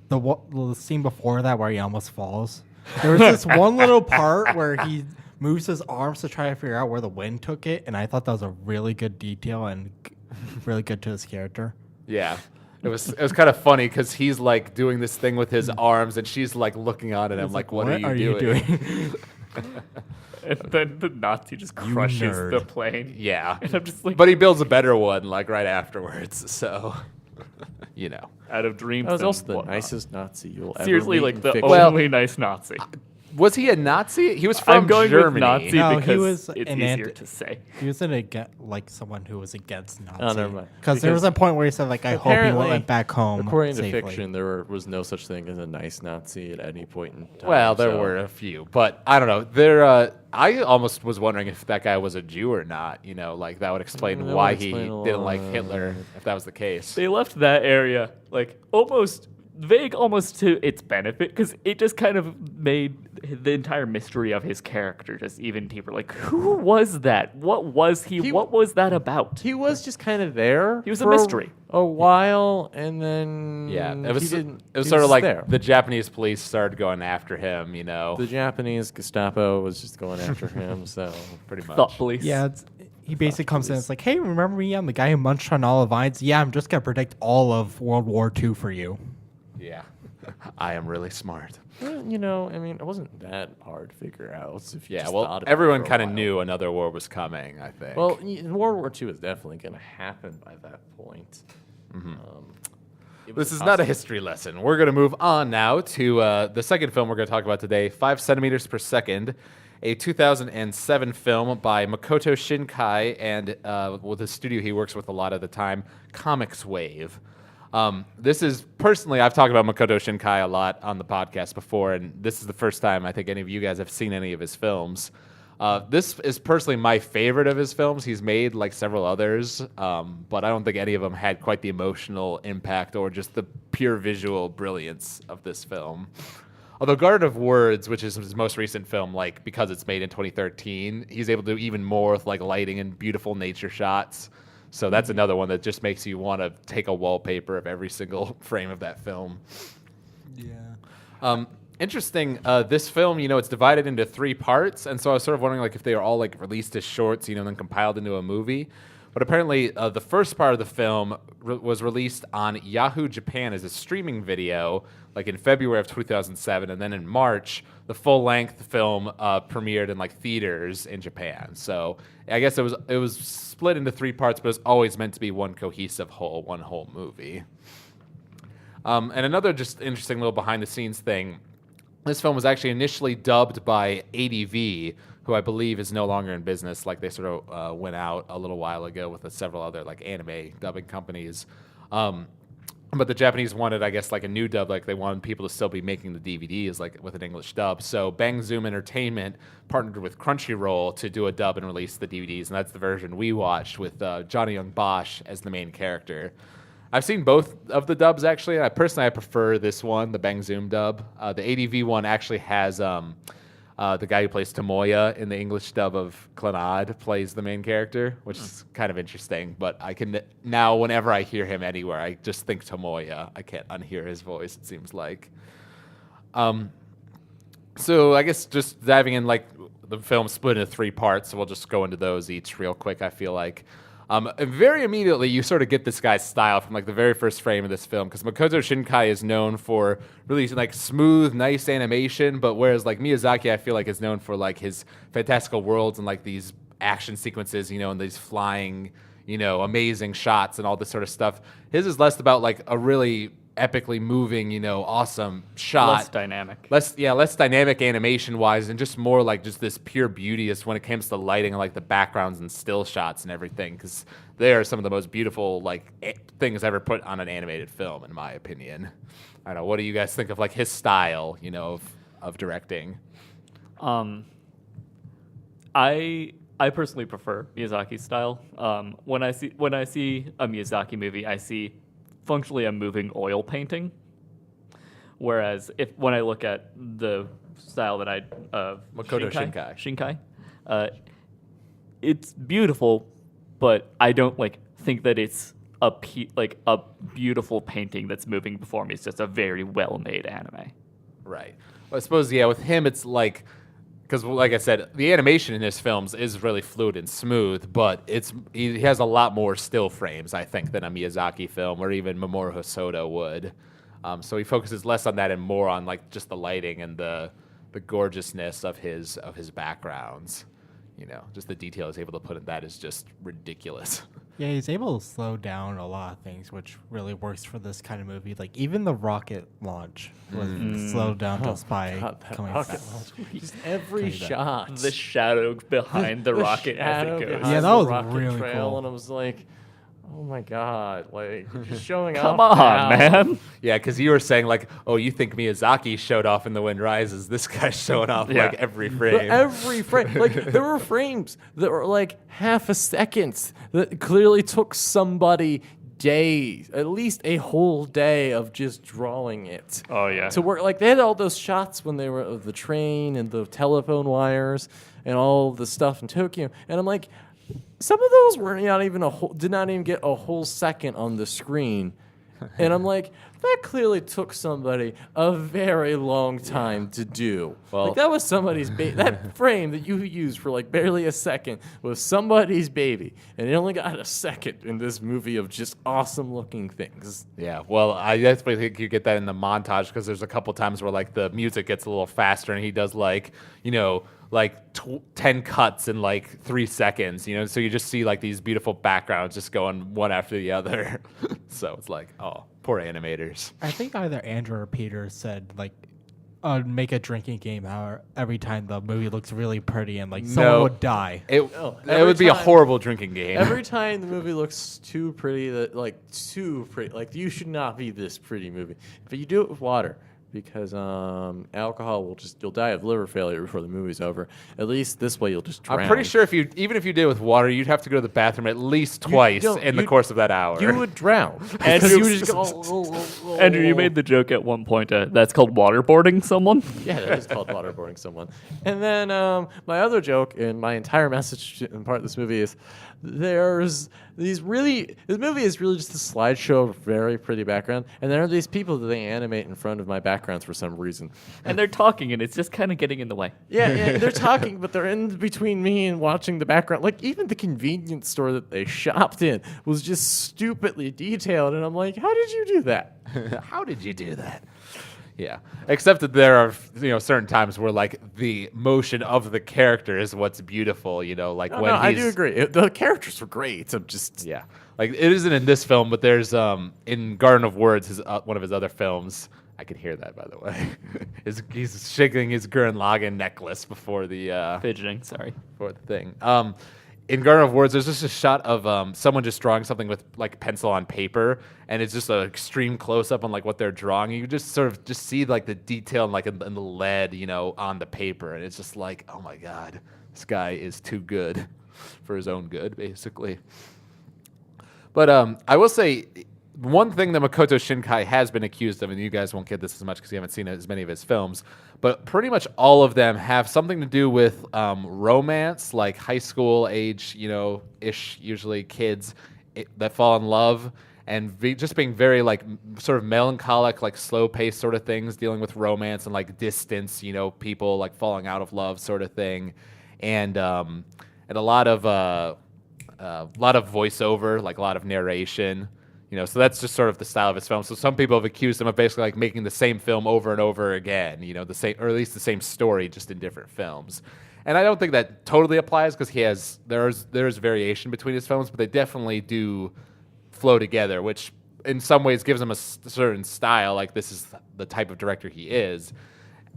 the scene before that where he almost falls. There was this one little part where he moves his arms to try to figure out where the wind took it, and I thought that was a really good detail and really good to his character. Yeah. It was kind of funny because he's like doing this thing with his arms, and she's like looking on at him like, "What are you doing?" And then the Nazi just crushes nerd. the plane. Yeah, And I'm just like, but he builds a better one like right afterwards. So, out of dreams. That was and also the whatnot. nicest Nazi you'll ever Seriously, meet like in the fiction. only nice Nazi. was he a Nazi? He was from I'm going Germany. with Nazi No, he because was it's an easier anti- to say. He was like someone who was against Nazi. Oh, never mind. Because there was a point where he said, like, I hope he Apparently, went back home According to safely. fiction, there was no such thing as a nice Nazi at any point in time. Well, there so- were a few, but I don't know. There, I almost was wondering if that guy was a Jew or not. Like that would explain That why would he explain a didn't lot. like Hitler if that was the case. They left that area like almost vague, almost to its benefit, because it just kind of made the entire mystery of his character just even deeper. Like, who was that? What was he? What was that about? He was just kind of there. He was a for mystery. A while, and then Yeah, it he was. didn't- It was he sort of like there. the Japanese police started going after him. The Japanese Gestapo was just going after him. So pretty much. Thought police. Yeah, he basically comes in. It's like, hey, remember me? I'm the guy who munched on all the vines. Yeah, I'm just gonna predict all of World War II for you. Yeah, I am really smart. well, I mean, it wasn't that hard to figure out. If you Yeah, just well, thought about it everyone for a kind of while. knew another war was coming. I think. Well, World War II is definitely going to happen by that point. this is not a history lesson. We're going to move on now to the second film we're going to talk about today, 5 centimeters per second, a 2007 film by Makoto Shinkai and with a studio he works with a lot of the time, Comics Wave. This is personally, I've talked about Makoto Shinkai a lot on the podcast before, and this is the first time I think any of you guys have seen any of his films. This is personally my favorite of his films. He's made like several others, but I don't think any of them had quite the emotional impact or just the pure visual brilliance of this film. Although Garden of Words, which is his most recent film, like because it's made in 2013, he's able to do even more with like lighting and beautiful nature shots. So that's another one that just makes you want to take a wallpaper of every single frame of that film. Yeah. Interesting. This film, it's divided into 3 parts, and so I was sort of wondering like if they were all like released as shorts, then compiled into a movie. But apparently, the first part of the film was released on Yahoo Japan as a streaming video, like in February of 2007, and then in March, the full-length film premiered in like theaters in Japan. So I guess it was split into 3 parts, but it was always meant to be one cohesive whole, one whole movie. And another just interesting little behind-the-scenes thing. This film was actually initially dubbed by ADV, who I believe is no longer in business. Like they sort of went out a little while ago with several other like anime dubbing companies. But the Japanese wanted, I guess, like a new dub. Like they wanted people to still be making the DVDs like with an English dub. So Bang Zoom Entertainment partnered with Crunchyroll to do a dub and release the DVDs, and that's the version we watched with Johnny Young Bosch as the main character. I've seen both of the dubs actually, and I prefer this one, the Bang Zoom dub. The ADV one actually has the guy who plays Tomoya in the English dub of Clannad plays the main character, which is kind of interesting. But I can now, whenever I hear him anywhere, I just think Tomoya. I can't unhear his voice, it seems like. So I guess just diving in, like the film split into 3 parts, so we'll just go into those each real quick, I feel like. And very immediately, you sort of get this guy's style from like the very first frame of this film, because Makoto Shinkai is known for really like smooth, nice animation, but whereas like Miyazaki, I feel like is known for like his fantastical worlds and like these action sequences, you know, and these flying, you know, amazing shots and all this sort of stuff. His is less about like a really epically moving, you know, awesome shot. Less dynamic. Less dynamic animation-wise, and just more like just this pure beauty is when it comes to lighting and like the backgrounds and still shots and everything, because they are some of the most beautiful like things ever put on an animated film, in my opinion. I don't know. What do you guys think of like his style, you know, of directing? I personally prefer Miyazaki's style. When I see a Miyazaki movie, I see functionally a moving oil painting. Whereas when I look at the style that Makoto Shinkai, it's beautiful, but I don't like think that it's a beautiful painting that's moving before me. It's just a very well-made anime. Right. Well, I suppose with him it's like, because like I said, the animation in his films is really fluid and smooth, but he has a lot more still frames, I think, than a Miyazaki film or even Mamoru Hosoda would. So he focuses less on that and more on like just the lighting and the gorgeousness of his backgrounds. You know, just the detail he's able to put in that is just ridiculous. Yeah, he's able to slow down a lot of things, which really works for this kind of movie. Like even the rocket launch was slowed down just by coming back. Just every shot. The shadow behind the rocket as it goes. Yeah, that was really trail, cool. And I was like, oh my god, like just showing Come off on, now. man. Yeah, because you were saying like, oh, you think Miyazaki showed off in The Wind Rises. This guy's showing off like every frame. Every frame. Like there were frames that were like half a second that clearly took somebody days, at least a whole day of just drawing it. Oh yeah. To work, like they had all those shots when they were of the train and the telephone wires and all the stuff in Tokyo, and I'm like, some of those were not even did not even get a whole second on the screen, and I'm like, that clearly took somebody a very long time to do. Well- like that was somebody's that frame that you used for like barely a second was somebody's baby, and it only got a second in this movie of just awesome looking things. Yeah, well, I definitely think you get that in the montage because there's a couple times where like the music gets a little faster and he does like, you know, like 10 cuts in like 3 seconds, you know, so you just see like these beautiful backgrounds just going one after the other. So it's like, oh, poor animators. I think either Andrew or Peter said like, make a drinking game how every time the movie looks really pretty and like someone would die. It every would be a time- horrible drinking game. Every time the movie looks too pretty, like you should not be this pretty movie. But you do it with water. Because alcohol you'll die of liver failure before the movie's over. At least this way you'll just drown. I'm pretty sure even if you did it with water, you'd have to go to the bathroom at least twice in the course of that hour. You would drown. Andrew, You would just go, Andrew, you made the joke at one point. That's called waterboarding someone. Yeah, that is called waterboarding someone. And then my other joke and my entire message in part of this movie is this movie is really just a slideshow of very pretty background, and there are these people that they animate in front of my background backgrounds for some reason. And they're talking, and it's just kind of getting in the way. Yeah, they're talking, but they're in between me and watching the background. Like, even the convenience store that they shopped in was just stupidly detailed, and I'm like, how did you do that? How did you do that? Yeah, except that there are certain times where like the motion of the character is what's beautiful. Like when I he's do agree. The characters were great. I'm just yeah, like it isn't in this film, but there's in Garden of Words, one of his other films. I can hear that, by the way. He's shaking his Gurren Lagann necklace before the Fidgeting, sorry. for the thing. In Garden of Words, there's just a shot of someone just drawing something with like pencil on paper, and it's just an extreme close up on like what they're drawing. You just sort of just see like the detail and like in the lead, on the paper, and it's just like, oh my god, this guy is too good for his own good, basically. But I will say, one thing that Makoto Shinkai has been accused of, and you guys won't get this as much because you haven't seen as many of his films, but pretty much all of them have something to do with romance, like high school age, ish, usually kids that fall in love, and just being very like sort of melancholic, like slow paced sort of things, dealing with romance and like distance, people like falling out of love sort of thing, and a lot of voiceover, like a lot of narration. So that's just sort of the style of his film. So some people have accused him of basically like making the same film over and over again, the same, or at least the same story, just in different films. And I don't think that totally applies because there's variation between his films, but they definitely do flow together, which in some ways gives him a certain style. Like this is the type of director he is.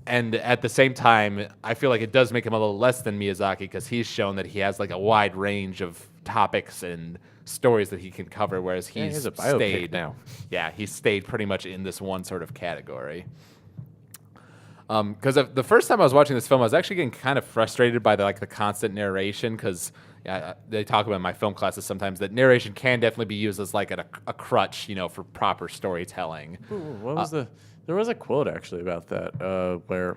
And at the same time, I feel like it does make him a little less than Miyazaki because he's shown that he has like a wide range of topics and stories that he can cover, whereas he's a biopic stayed now. Yeah, he's stayed pretty much in this one sort of category. Because the first time I was watching this film, I was actually getting kind of frustrated by the constant narration because they talk about in my film classes sometimes that narration can definitely be used as like a crutch, for proper storytelling. What was there was a quote actually about that where,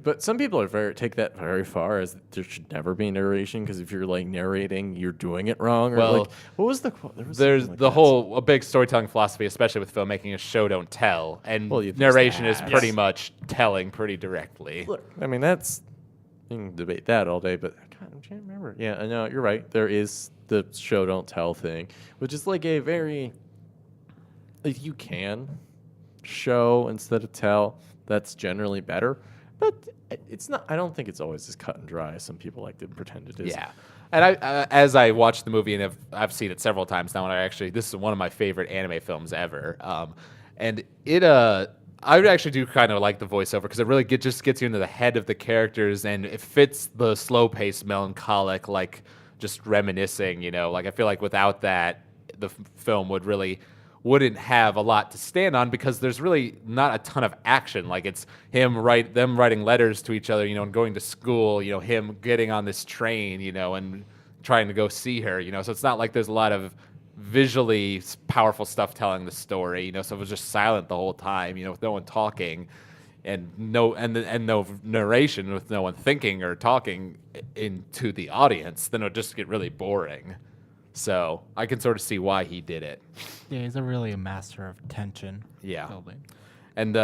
but some people take that very far as there should never be narration because if you're like narrating, you're doing it wrong. Or Well, like, what was the quote? There's a big storytelling philosophy, especially with filmmaking, is show don't tell, and narration is pretty much telling pretty directly. Look, I mean you can debate that all day, but I can't remember. Yeah, I know you're right. There is the show don't tell thing, which is like a very you can show instead of tell. That's generally better. But it's not. I don't think it's always as cut and dry as some people like to pretend it is. Yeah, and as I watched the movie, and I've seen it several times now, and this is one of my favorite anime films ever. And it I actually do kind of like the voiceover because it really just gets you into the head of the characters, and it fits the slow paced, melancholic, like just reminiscing. Like I feel like without that, the film wouldn't have a lot to stand on because there's really not a ton of action. Like it's them writing letters to each other, and going to school, him getting on this train, and trying to go see her, so it's not like there's a lot of visually powerful stuff telling the story, so it was just silent the whole time, with no one talking and no narration, with no one thinking or talking into the audience, then it would just get really boring. So I can sort of see why he did it. Yeah, he's really a master of tension building. And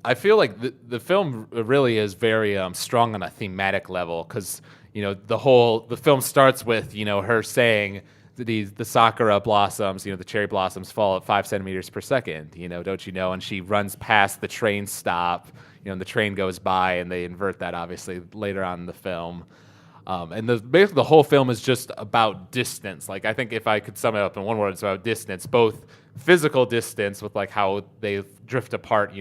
I feel like the film really is very strong on a thematic level because, the film starts with, her saying the sakura blossoms, the cherry blossoms fall at 5 centimeters per second, don't you know? And she runs past the train stop, and the train goes by, and they invert that obviously later on in the film. And basically the whole film is just about distance. Like I think if I could sum it up in one word, it's about distance, both physical distance with like how they drift apart,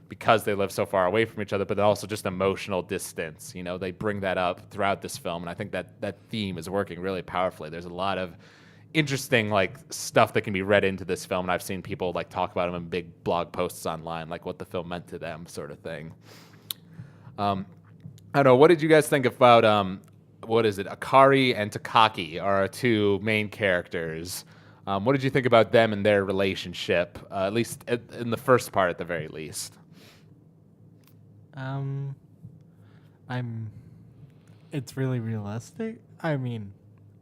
because they live so far away from each other, but also just emotional distance. They bring that up throughout this film, and I think that theme is working really powerfully. There's a lot of interesting like stuff that can be read into this film, and I've seen people like talk about them in big blog posts online, like what the film meant to them, sort of thing. I don't know. What did you guys think about what is it? Akari and Takaki are our two main characters. What did you think about them and their relationship, at least in the first part, at the very least? It's really realistic. I mean,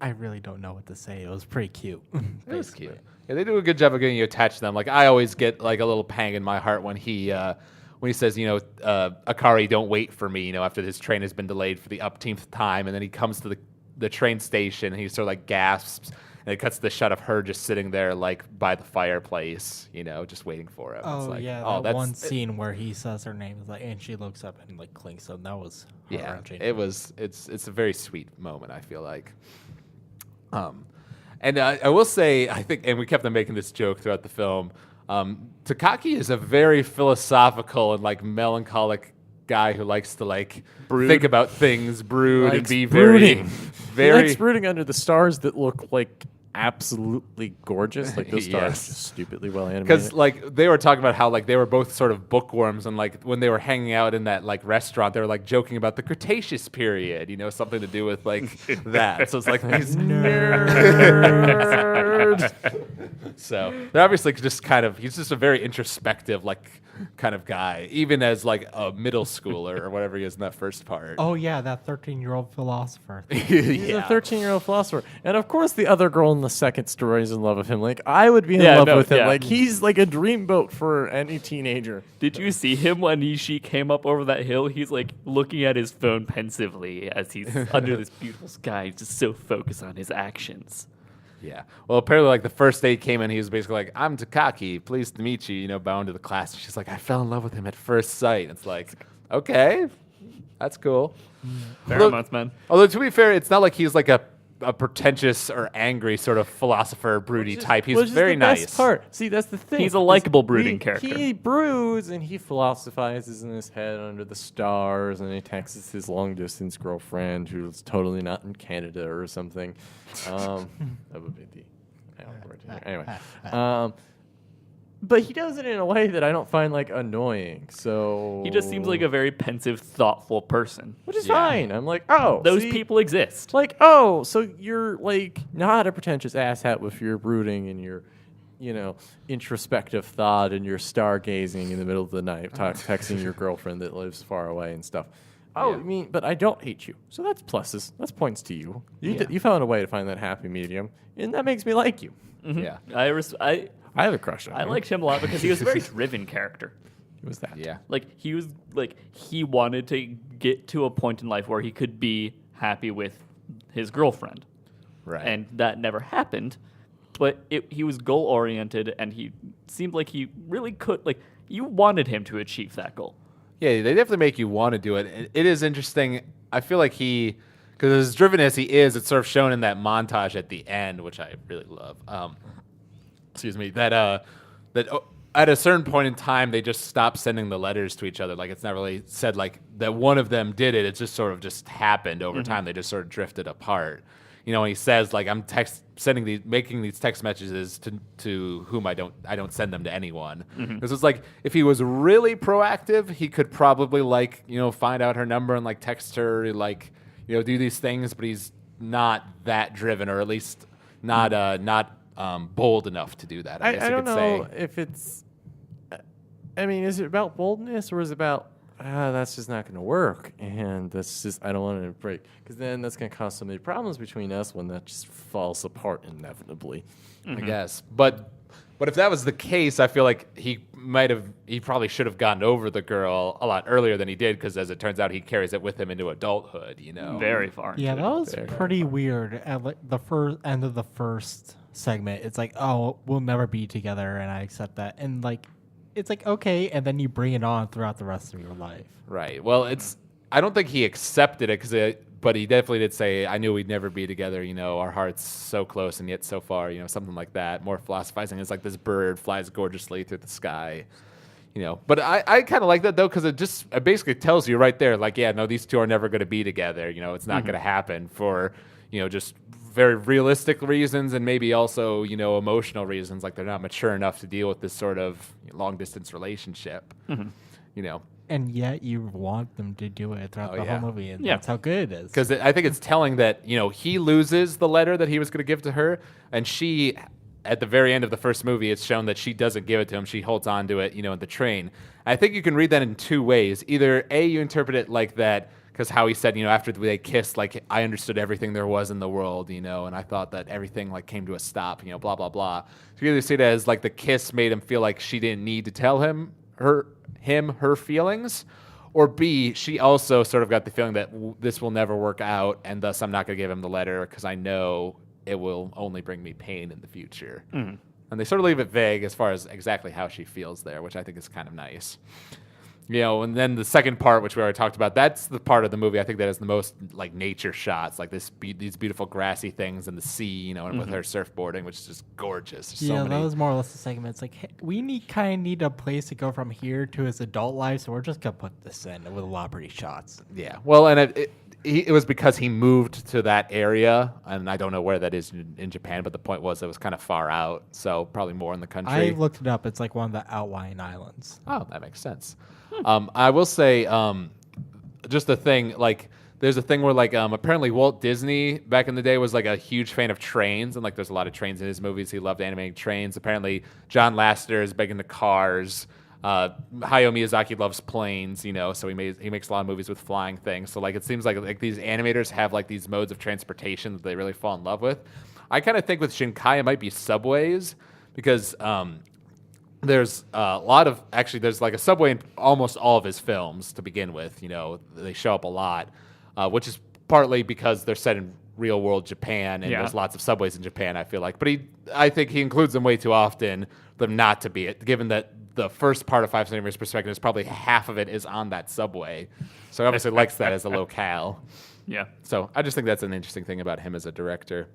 I really don't know what to say. It was pretty cute. It was cute. Yeah, they do a good job of getting you attached to them. Like I always get like a little pang in my heart when he when he says, Akari, don't wait for me, after his train has been delayed for the upteenth time, and then he comes to the train station and he sort of like gasps, and it cuts to the shot of her just sitting there like by the fireplace, just waiting for him. Oh, it's like, yeah, that one scene where he says her name is like, and she looks up and like clinks. So that was heart-wrenching. It's a very sweet moment, I feel like. And I will say, I think, and we kept on making this joke throughout the film, Takaki is a very philosophical and like melancholic guy who likes to like think about things, brood, and be brooding. very. He likes brooding under the stars that look like absolutely gorgeous. Like those stars, Yes. just stupidly well animated. Because like they were talking about how like they were both sort of bookworms, and like when they were hanging out in that like restaurant, they were like joking about the Cretaceous period, something to do with like that. So it's like these nerd. So they're obviously just he's just a very introspective like kind of guy, even as like a middle schooler or whatever he is in that first part. Oh yeah, that 13-year-old philosopher. He's a 13-year-old philosopher, and of course the other girl in the second story is in love with him. Like I would be in love with him. Yeah. Like he's like a dreamboat for any teenager. Did you see him when she came up over that hill? He's like looking at his phone pensively as he's under this beautiful sky, just so focused on his actions. Yeah. Well, apparently, like the first day he came in, he was basically like, "I'm Takaki, pleased to meet you." Bowing to the class. And she's like, "I fell in love with him at first sight." It's like, okay, that's cool. Pheromones, man. Although to be fair, it's not like he's like a pretentious or angry sort of philosopher, broody type. He's very nice. Best part. See, that's the thing. He's a likable brooding character. He broods and he philosophizes in his head under the stars, and he texts his long distance girlfriend who's totally not in Canada or something. That would be the word here. Anyway. But he does it in a way that I don't find like annoying. So He just seems like a very pensive, thoughtful person. which is fine. I'm like, oh, Those see? people exist. Like, oh, so you're like not a pretentious asshat with your brooding and your, introspective thought and your stargazing in the middle of the night, texting your girlfriend that lives far away and stuff. Oh, Yeah. but I don't hate you. So that's pluses. That's points to you. You found a way to find that happy medium, and that makes me like you. Yeah. I have a crush on you. I liked him a lot because he was a very driven character. Who was that? Yeah. Like he wanted to get to a point in life where he could be happy with his girlfriend. Right. And that never happened. But he was goal oriented, and he seemed like he really could. Like you wanted him to achieve that goal. Yeah, they definitely make you want to do it. It is interesting. I feel like because as driven as he is, it's sort of shown in that montage at the end, which I really love. Excuse me. That at a certain point in time, they just stop sending the letters to each other. Like it's not really said like that one of them did it. It just sort of just happened over time. They just sort of drifted apart. When he says like I'm making these text messages to whom I don't send them to anyone. This is like if he was really proactive, he could probably like find out her number and like text her like do these things. But he's not that driven, or at least not bold enough to do that. I guess I you don't could know say. if it's. I mean, is it about boldness, or is it about that's just not going to work, and that's just I don't want it to break, because then that's going to cause so many problems between us when that just falls apart inevitably. I guess. But if that was the case, I feel like he probably should have gotten over the girl a lot earlier than he did, because as it turns out, he carries it with him into adulthood. Very far. Yeah, into that it. was pretty weird. At like the first end of the first segment, it's like, oh, we'll never be together, and I accept that. And like, it's like okay, and then you bring it on throughout the rest of your life. Right. Well, I don't think he accepted it but he definitely did say, "I knew we'd never be together. Our hearts so close and yet so far." Something like that. More philosophizing. It's like this bird flies gorgeously through the sky. But I kind of like that though, because it basically tells you right there, like, yeah, no, these two are never going to be together. It's not going to happen for just very realistic reasons, and maybe also emotional reasons, like they're not mature enough to deal with this sort of long distance relationship. And yet you want them to do it throughout the whole movie, and that's how good it is. Because I think it's telling that he loses the letter that he was going to give to her, and she, at the very end of the first movie, it's shown that she doesn't give it to him. She holds on to it, in the train. I think you can read that in two ways. Either A, you interpret it like that, because how he said, after they kissed, like, I understood everything there was in the world, and I thought that everything, like, came to a stop, blah, blah, blah. So you either see it as, like, the kiss made him feel like she didn't need to tell him her feelings, or B, she also sort of got the feeling that this will never work out, and thus I'm not going to give him the letter because I know it will only bring me pain in the future. And they sort of leave it vague as far as exactly how she feels there, which I think is kind of nice. And then the second part, which we already talked about, that's the part of the movie I think that has the most like nature shots, like these beautiful grassy things and the sea, and with her surfboarding, which is just gorgeous. There's so Yeah, many. that was more or less the segment. It's like, hey, we kind of need a place to go from here to his adult life, so we're just gonna put this in with a lot of pretty shots. Yeah, well, and it was because he moved to that area, and I don't know where that is in Japan, but the point was it was kind of far out, so probably more in the country. I looked it up. It's like one of the outlying islands. Oh, that makes sense. I will say, just a thing, like, there's a thing where, like, apparently Walt Disney back in the day was, like, a huge fan of trains, and, like, there's a lot of trains in his movies. He loved animating trains. Apparently, John Lasseter is big into cars. Hayao Miyazaki loves planes, so he makes a lot of movies with flying things. So, like, it seems like these animators have, like, these modes of transportation that they really fall in love with. I kind of think with Shinkai it might be subways, because there's a lot of there's like a subway in almost all of his films to begin with. They show up a lot, which is partly because they're set in real world Japan, and there's lots of subways in Japan, I feel like. But I think he includes them way too often for them not to be it, given that the first part of 5 centimeters per second is probably half of it is on that subway. So he obviously likes that as a locale. Yeah. So I just think that's an interesting thing about him as a director.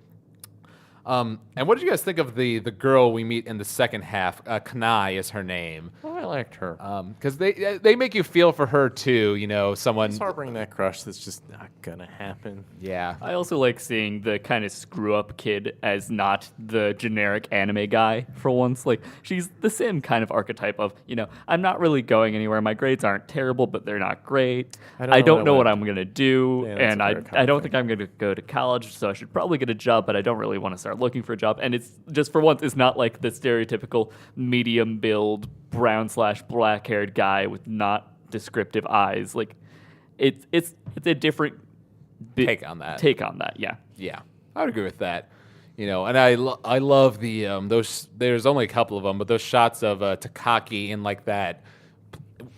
And what did you guys think of the girl we meet in the second half? Kanai is her name. Oh, I liked her. Because they make you feel for her too. Someone. It's harboring that crush that's just not gonna happen. Yeah. I also like seeing the kind of screw up kid as not the generic anime guy for once. Like, she's the same kind of archetype of, I'm not really going anywhere. My grades aren't terrible, but they're not great. I don't know what I'm going to do. Yeah, that's and a I very common don't thing. think I'm going to go to college, so I should probably get a job, but I don't really want to start looking for a job. And it's just for once, it's not like the stereotypical medium build, brown/black haired guy with not descriptive eyes. Like, it's a different Take on that. Yeah. Yeah, I would agree with that. And I love the those. There's only a couple of them, but those shots of Takaki in like that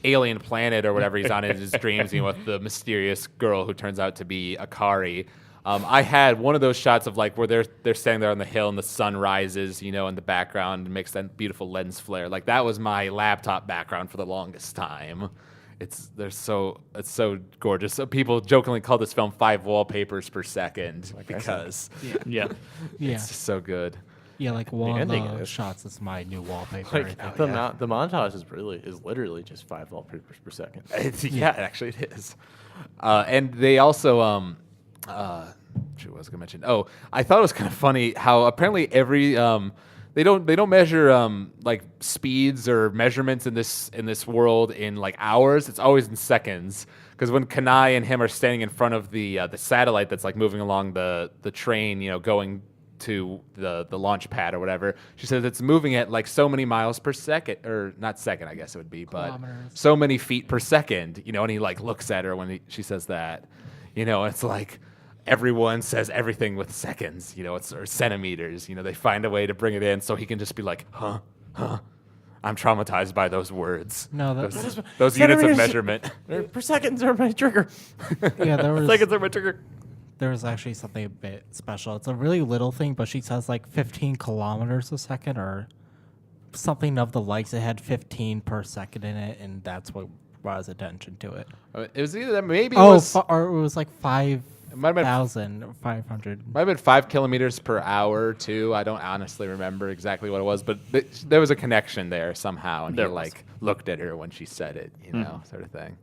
alien planet or whatever he's on in his dreams, with the mysterious girl who turns out to be Akari. I had one of those shots of like where they're standing there on the hill and the sun rises, in the background and makes that beautiful lens flare. Like that was my laptop background for the longest time. It's so gorgeous. So people jokingly call this film 5 wallpapers per second because Yeah. Yeah, it's just so good. yeah, like one of ending the is- shots is my new wallpaper. Like right the, now. the montage is literally just 5 wallpapers per second. Yeah, actually it is. And they also what was I gonna mention? Oh, I thought it was kind of funny how apparently every they don't measure like speeds or measurements in this world in like hours. It's always in seconds. Because when Kanai and him are standing in front of the satellite that's like moving along the train, going to the launch pad or whatever, she says it's moving at like so many miles per second, or not second, I guess it would be, but Kilometers. so many feet per second. And he like looks at her when she says that. It's like everyone says everything with seconds, or centimeters. They find a way to bring it in so he can just be like, huh. I'm traumatized by those words. No, those units of Centimeters. measurement. Per seconds are my trigger. yeah, Seconds are my trigger. there was actually something a bit special. It's a really little thing, but she says like 15 kilometers a second or something of the likes. It had 15 per second in it, and that's what brought his attention to it. It was either that, maybe it Oh, was. or it was like It might have been 5,500. Might have been 5 kilometers per hour too. I don't honestly remember exactly what it was, but there was a connection there somehow, and There he was. like looked at her when she said it, sort of thing.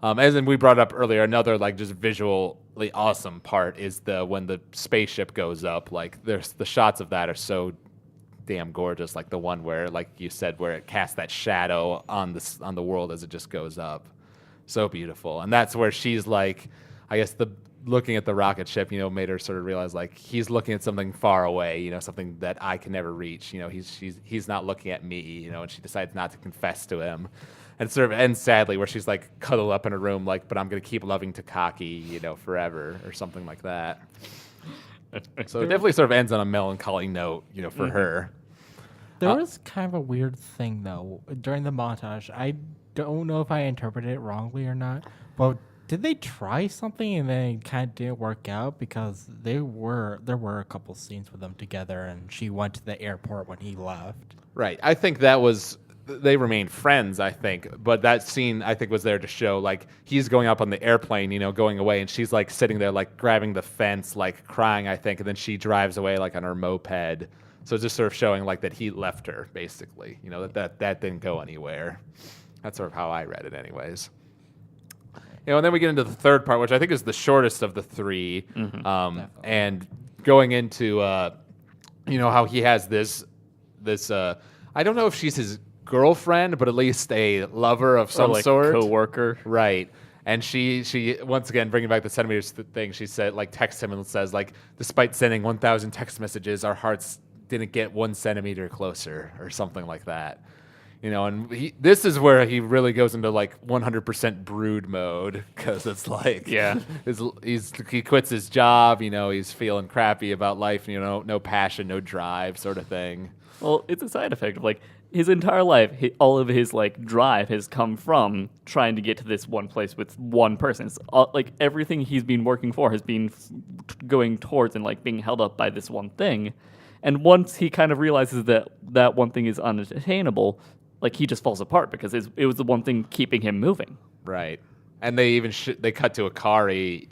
As in we brought up earlier, another like just visually awesome part is when the spaceship goes up. Like there's the shots of that are so damn gorgeous. Like the one where, like you said, where it casts that shadow on the world as it just goes up, so beautiful. And that's where she's like, I guess looking at the rocket ship, made her sort of realize like he's looking at something far away, something that I can never reach. He's not looking at me, and she decides not to confess to him, and sort of ends sadly where she's like cuddled up in a room, like, but I'm gonna keep loving Takaki, forever or something like that. So it definitely sort of ends on a melancholy note, for her. There was kind of a weird thing though during the montage. I don't know if I interpreted it wrongly or not, but did they try something and then it kind of didn't work out because there were a couple scenes with them together and she went to the airport when he left. Right. I think that was they remained friends, I think. But that scene I think was there to show like he's going up on the airplane, going away and she's like sitting there like grabbing the fence, like crying, I think, and then she drives away like on her moped. So it's just sort of showing like that he left her, basically. That didn't go anywhere. That's sort of how I read it anyways. And then we get into the third part, which I think is the shortest of the three, and going into, how he has this. I don't know if she's his girlfriend, but at least a lover of some sort, coworker, right? And she once again bringing back the centimeters thing. She said, like, texts him and says, like, despite sending 1,000 text messages, our hearts didn't get 1 centimeter closer, or something like that. And this is where he really goes into like 100% brood mode because it's like, he quits his job, he's feeling crappy about life, no passion, no drive, sort of thing. Well, it's a side effect of like his entire life, all of his like drive has come from trying to get to this one place with one person. It's like everything he's been working for has been going towards and like being held up by this one thing. And once he kind of realizes that one thing is unattainable, like he just falls apart because it was the one thing keeping him moving. Right. And they even they cut to Akari,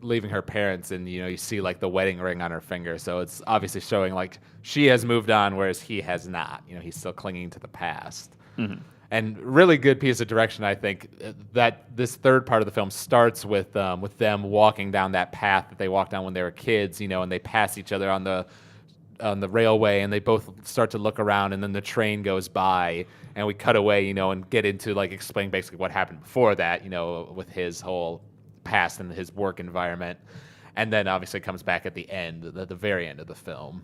leaving her parents, and you see like the wedding ring on her finger. So it's obviously showing like she has moved on, whereas he has not. He's still clinging to the past. Mm-hmm. And really good piece of direction, I think, that this third part of the film starts with them walking down that path that they walked down when they were kids, and they pass each other on the railway, and they both start to look around, and then the train goes by, and we cut away, and get into like explaining basically what happened before that, with his whole past and his work environment, and then obviously comes back at the end, the very end of the film,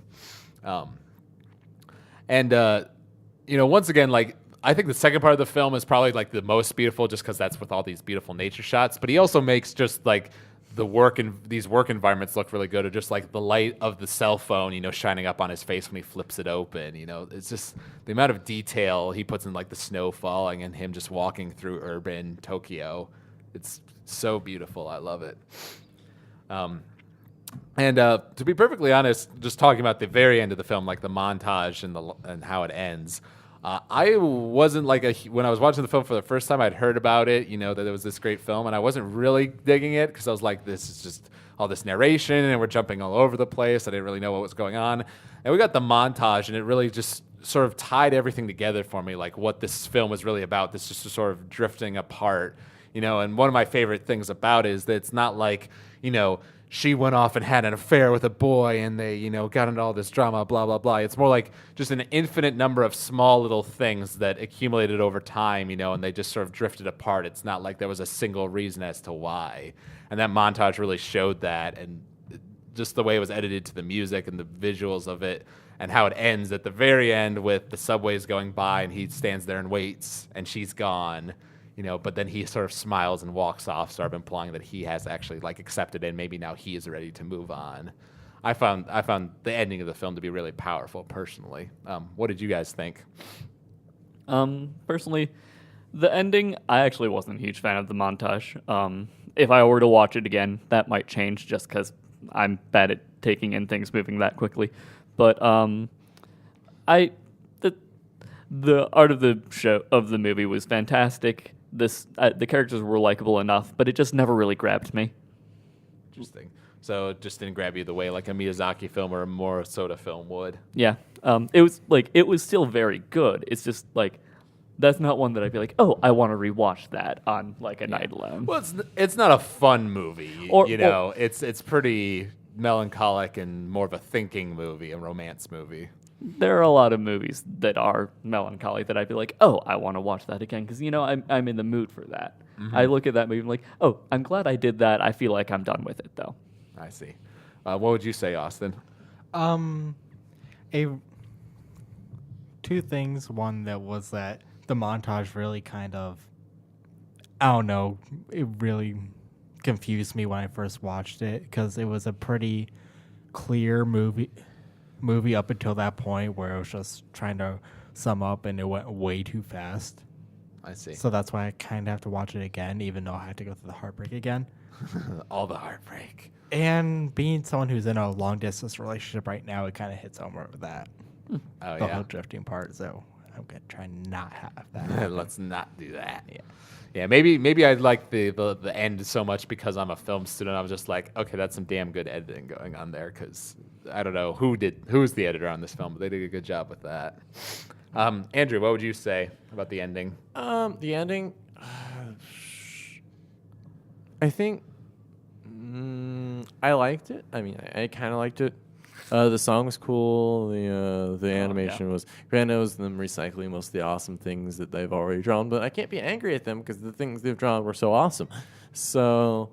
once again, like I think the second part of the film is probably like the most beautiful, just because that's with all these beautiful nature shots, but he also makes just like these work environments look really good, or just like the light of the cell phone, shining up on his face when he flips it open. It's just the amount of detail he puts in like the snow falling and him just walking through urban Tokyo. It's so beautiful. I love it. And to be perfectly honest, just talking about the very end of the film, like the montage and how it ends, I wasn't like when I was watching the film for the first time, I'd heard about it, that it was this great film, and I wasn't really digging it because I was like, this is just all this narration, and we're jumping all over the place. I didn't really know what was going on. And we got the montage, and it really just sort of tied everything together for me, like what this film was really about, this just sort of drifting apart, and one of my favorite things about it is that it's not like, she went off and had an affair with a boy and they, got into all this drama, blah, blah, blah. It's more like just an infinite number of small little things that accumulated over time, and they just sort of drifted apart. It's not like there was a single reason as to why. And that montage really showed that, and just the way it was edited to the music and the visuals of it, and how it ends at the very end with the subways going by and he stands there and waits and she's gone. But then he sort of smiles and walks off, sort of implying that he has actually like accepted it, and maybe now he is ready to move on. I found the ending of the film to be really powerful, personally. What did you guys think? Personally, the ending, I actually wasn't a huge fan of the montage. If I were to watch it again, that might change just because I'm bad at taking in things moving that quickly. But the art of the movie was fantastic. The characters were likable enough, but it just never really grabbed me. Interesting. So it just didn't grab you the way like a Miyazaki film or a Makoto film would. Yeah. It was still very good. It's just like that's not one that I'd be like, oh, I want to rewatch that on like a night alone. Well, it's not a fun movie. It's pretty melancholic and more of a thinking movie, a romance movie. There are a lot of movies that are melancholy that I'd be like, oh, I want to watch that again because I'm in the mood for that. Mm-hmm. I look at that movie and I'm like, oh, I'm glad I did that. I feel like I'm done with it though. I see. What would you say, Austin? Two things. One that was that the montage really kind of, I don't know, it really confused me when I first watched it because it was a pretty clear movie. movie up until that point where it was just trying to sum up and it went way too fast. I see. So that's why I kind of have to watch it again, even though I had to go through the heartbreak again. All the heartbreak. And being someone who's in a long distance relationship right now, it kind of hits home with that. Oh, The yeah. whole drifting part. So I'm going to try not have that. happen. Let's not do that. Yeah. Maybe I like the end so much because I'm a film student. I was just like, okay, that's some damn good editing going on there. Because I don't know who's the editor on this film, but they did a good job with that. Andrew, what would you say about the ending? The ending, I think I liked it. I mean, I kind of liked it. The song was cool. The animation was. Granted, it was them recycling most of the awesome things that they've already drawn, but I can't be angry at them because the things they've drawn were so awesome. So,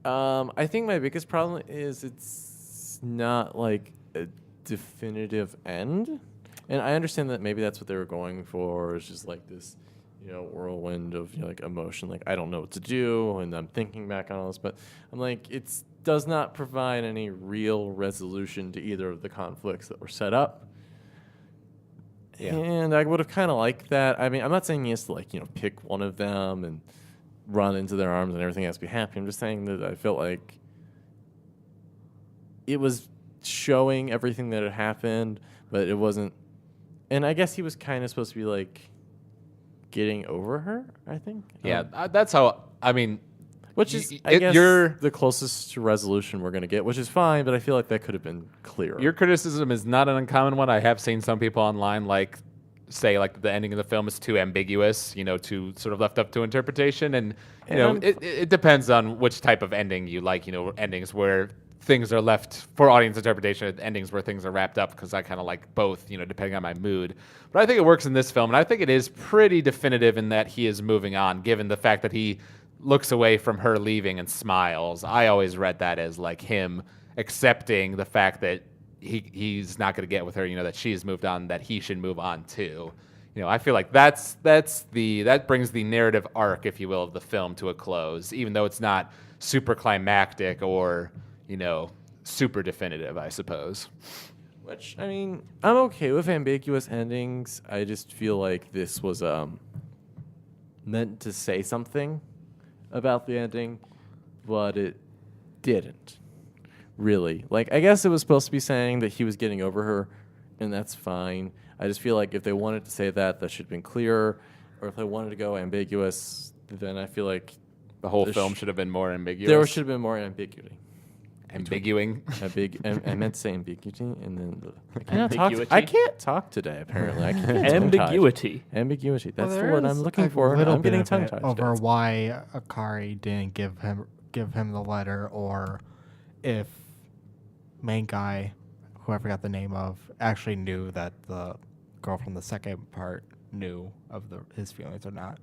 I think my biggest problem is it's not like a definitive end. And I understand that maybe that's what they were going for. It's just like this, whirlwind of like emotion. Like I don't know what to do, and I'm thinking back on all this. But I'm like, it does not provide any real resolution to either of the conflicts that were set up. Yeah. And I would have kind of liked that. I mean, I'm not saying he has to pick one of them and run into their arms and everything has to be happy. I'm just saying that I felt like it was showing everything that had happened, but it wasn't. And I guess he was kind of supposed to be like getting over her, I think. Yeah, that's how. I mean, which is, y- I it- guess, you're- the closest to resolution we're going to get, which is fine, but I feel like that could have been clearer. your criticism is not an uncommon one. I have seen some people online say the ending of the film is too ambiguous, too sort of left up to interpretation, and it depends on which type of ending you like. Endings where things are left for audience interpretation, endings where things are wrapped up, because I kind of like both, depending on my mood. But I think it works in this film, and I think it is pretty definitive in that he is moving on, given the fact that he looks away from her leaving and smiles. I always read that as like him accepting the fact that he's not going to get with her, that she's moved on, that he should move on too. I feel like that brings the narrative arc, if you will, of the film to a close, even though it's not super climactic or super definitive, I suppose. Which, I mean, I'm okay with ambiguous endings. I just feel like this was meant to say something about the ending, but it didn't really. Like, I guess it was supposed to be saying that he was getting over her, and that's fine. I just feel like if they wanted to say that should have been clearer, or if they wanted to go ambiguous, then I feel like The whole film should have been more ambiguous. there should have been more ambiguity. Ambiguing. I meant to say ambiguity, and then Ambiguity? I can't talk today. Apparently, I can't. Ambiguity. Ambiguity. That's the there word is I'm looking a for. little I'm bit getting of it tongue-tied. over why Akari didn't give him the letter, or if main guy, who I forgot the name of, actually knew that the girl from the second part knew of his feelings or not.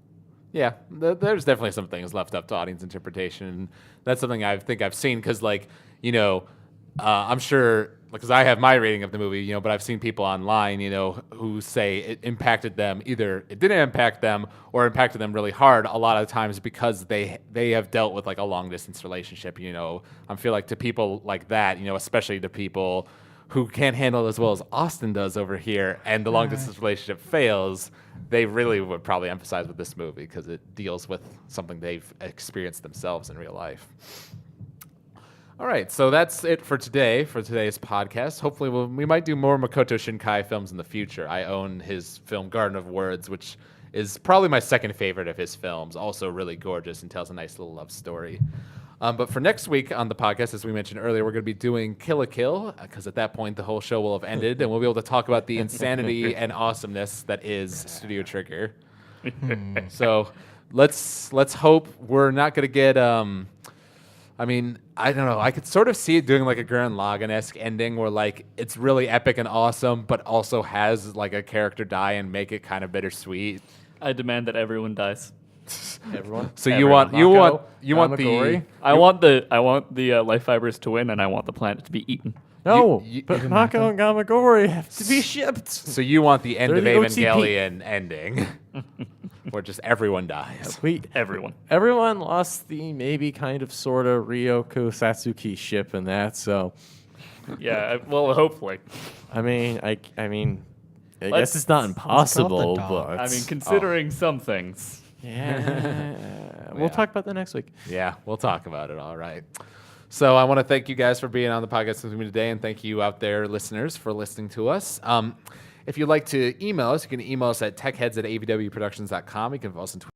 Yeah, there's definitely some things left up to audience interpretation. And that's something I think I've seen because, I'm sure, because I have my rating of the movie, but I've seen people online, who say it impacted them. Either it didn't impact them or impacted them really hard a lot of times because they have dealt with like a long distance relationship. I feel like to people like that, especially to people who can't handle it as well as Austin does over here, and the long distance relationship fails, they really would probably emphasize with this movie because it deals with something they've experienced themselves in real life. All right, so that's it for today, for today's podcast. Hopefully we might do more Makoto Shinkai films in the future. I own his film Garden of Words, which is probably my second favorite of his films. Also really gorgeous and tells a nice little love story. But for next week on the podcast, as we mentioned earlier, we're going to be doing Kill a Kill, because at that point the whole show will have ended, and we'll be able to talk about the insanity and awesomeness that is Studio Trigger. So let's hope we're not going to get. I mean, I don't know. I could sort of see it doing like a Gurren Lagann-esque ending, where like it's really epic and awesome, but also has like a character die and make it kind of bittersweet. I demand that everyone dies. Everyone. So Everyone. you want Kamakori. I want the life fibers to win, and I want the planet to be eaten. No, You- but Mako and Gamagori have to be shipped. So you want the end They're of the OTP. Evangelion ending, where just everyone dies. Everyone lost the maybe kind of sort of Ryoko Satsuki ship in that, so Yeah, well, hopefully. I mean, I Let's- guess it's not impossible, dog. but I mean, considering some things. yeah, we'll Yeah. talk about that next week. Yeah, we'll talk about it. All right. So I want to thank you guys for being on the podcast with me today, and thank you out there, listeners, for listening to us. If you'd like to email us, you can email us at techheads@avwproductions.com. You can follow us on Twitter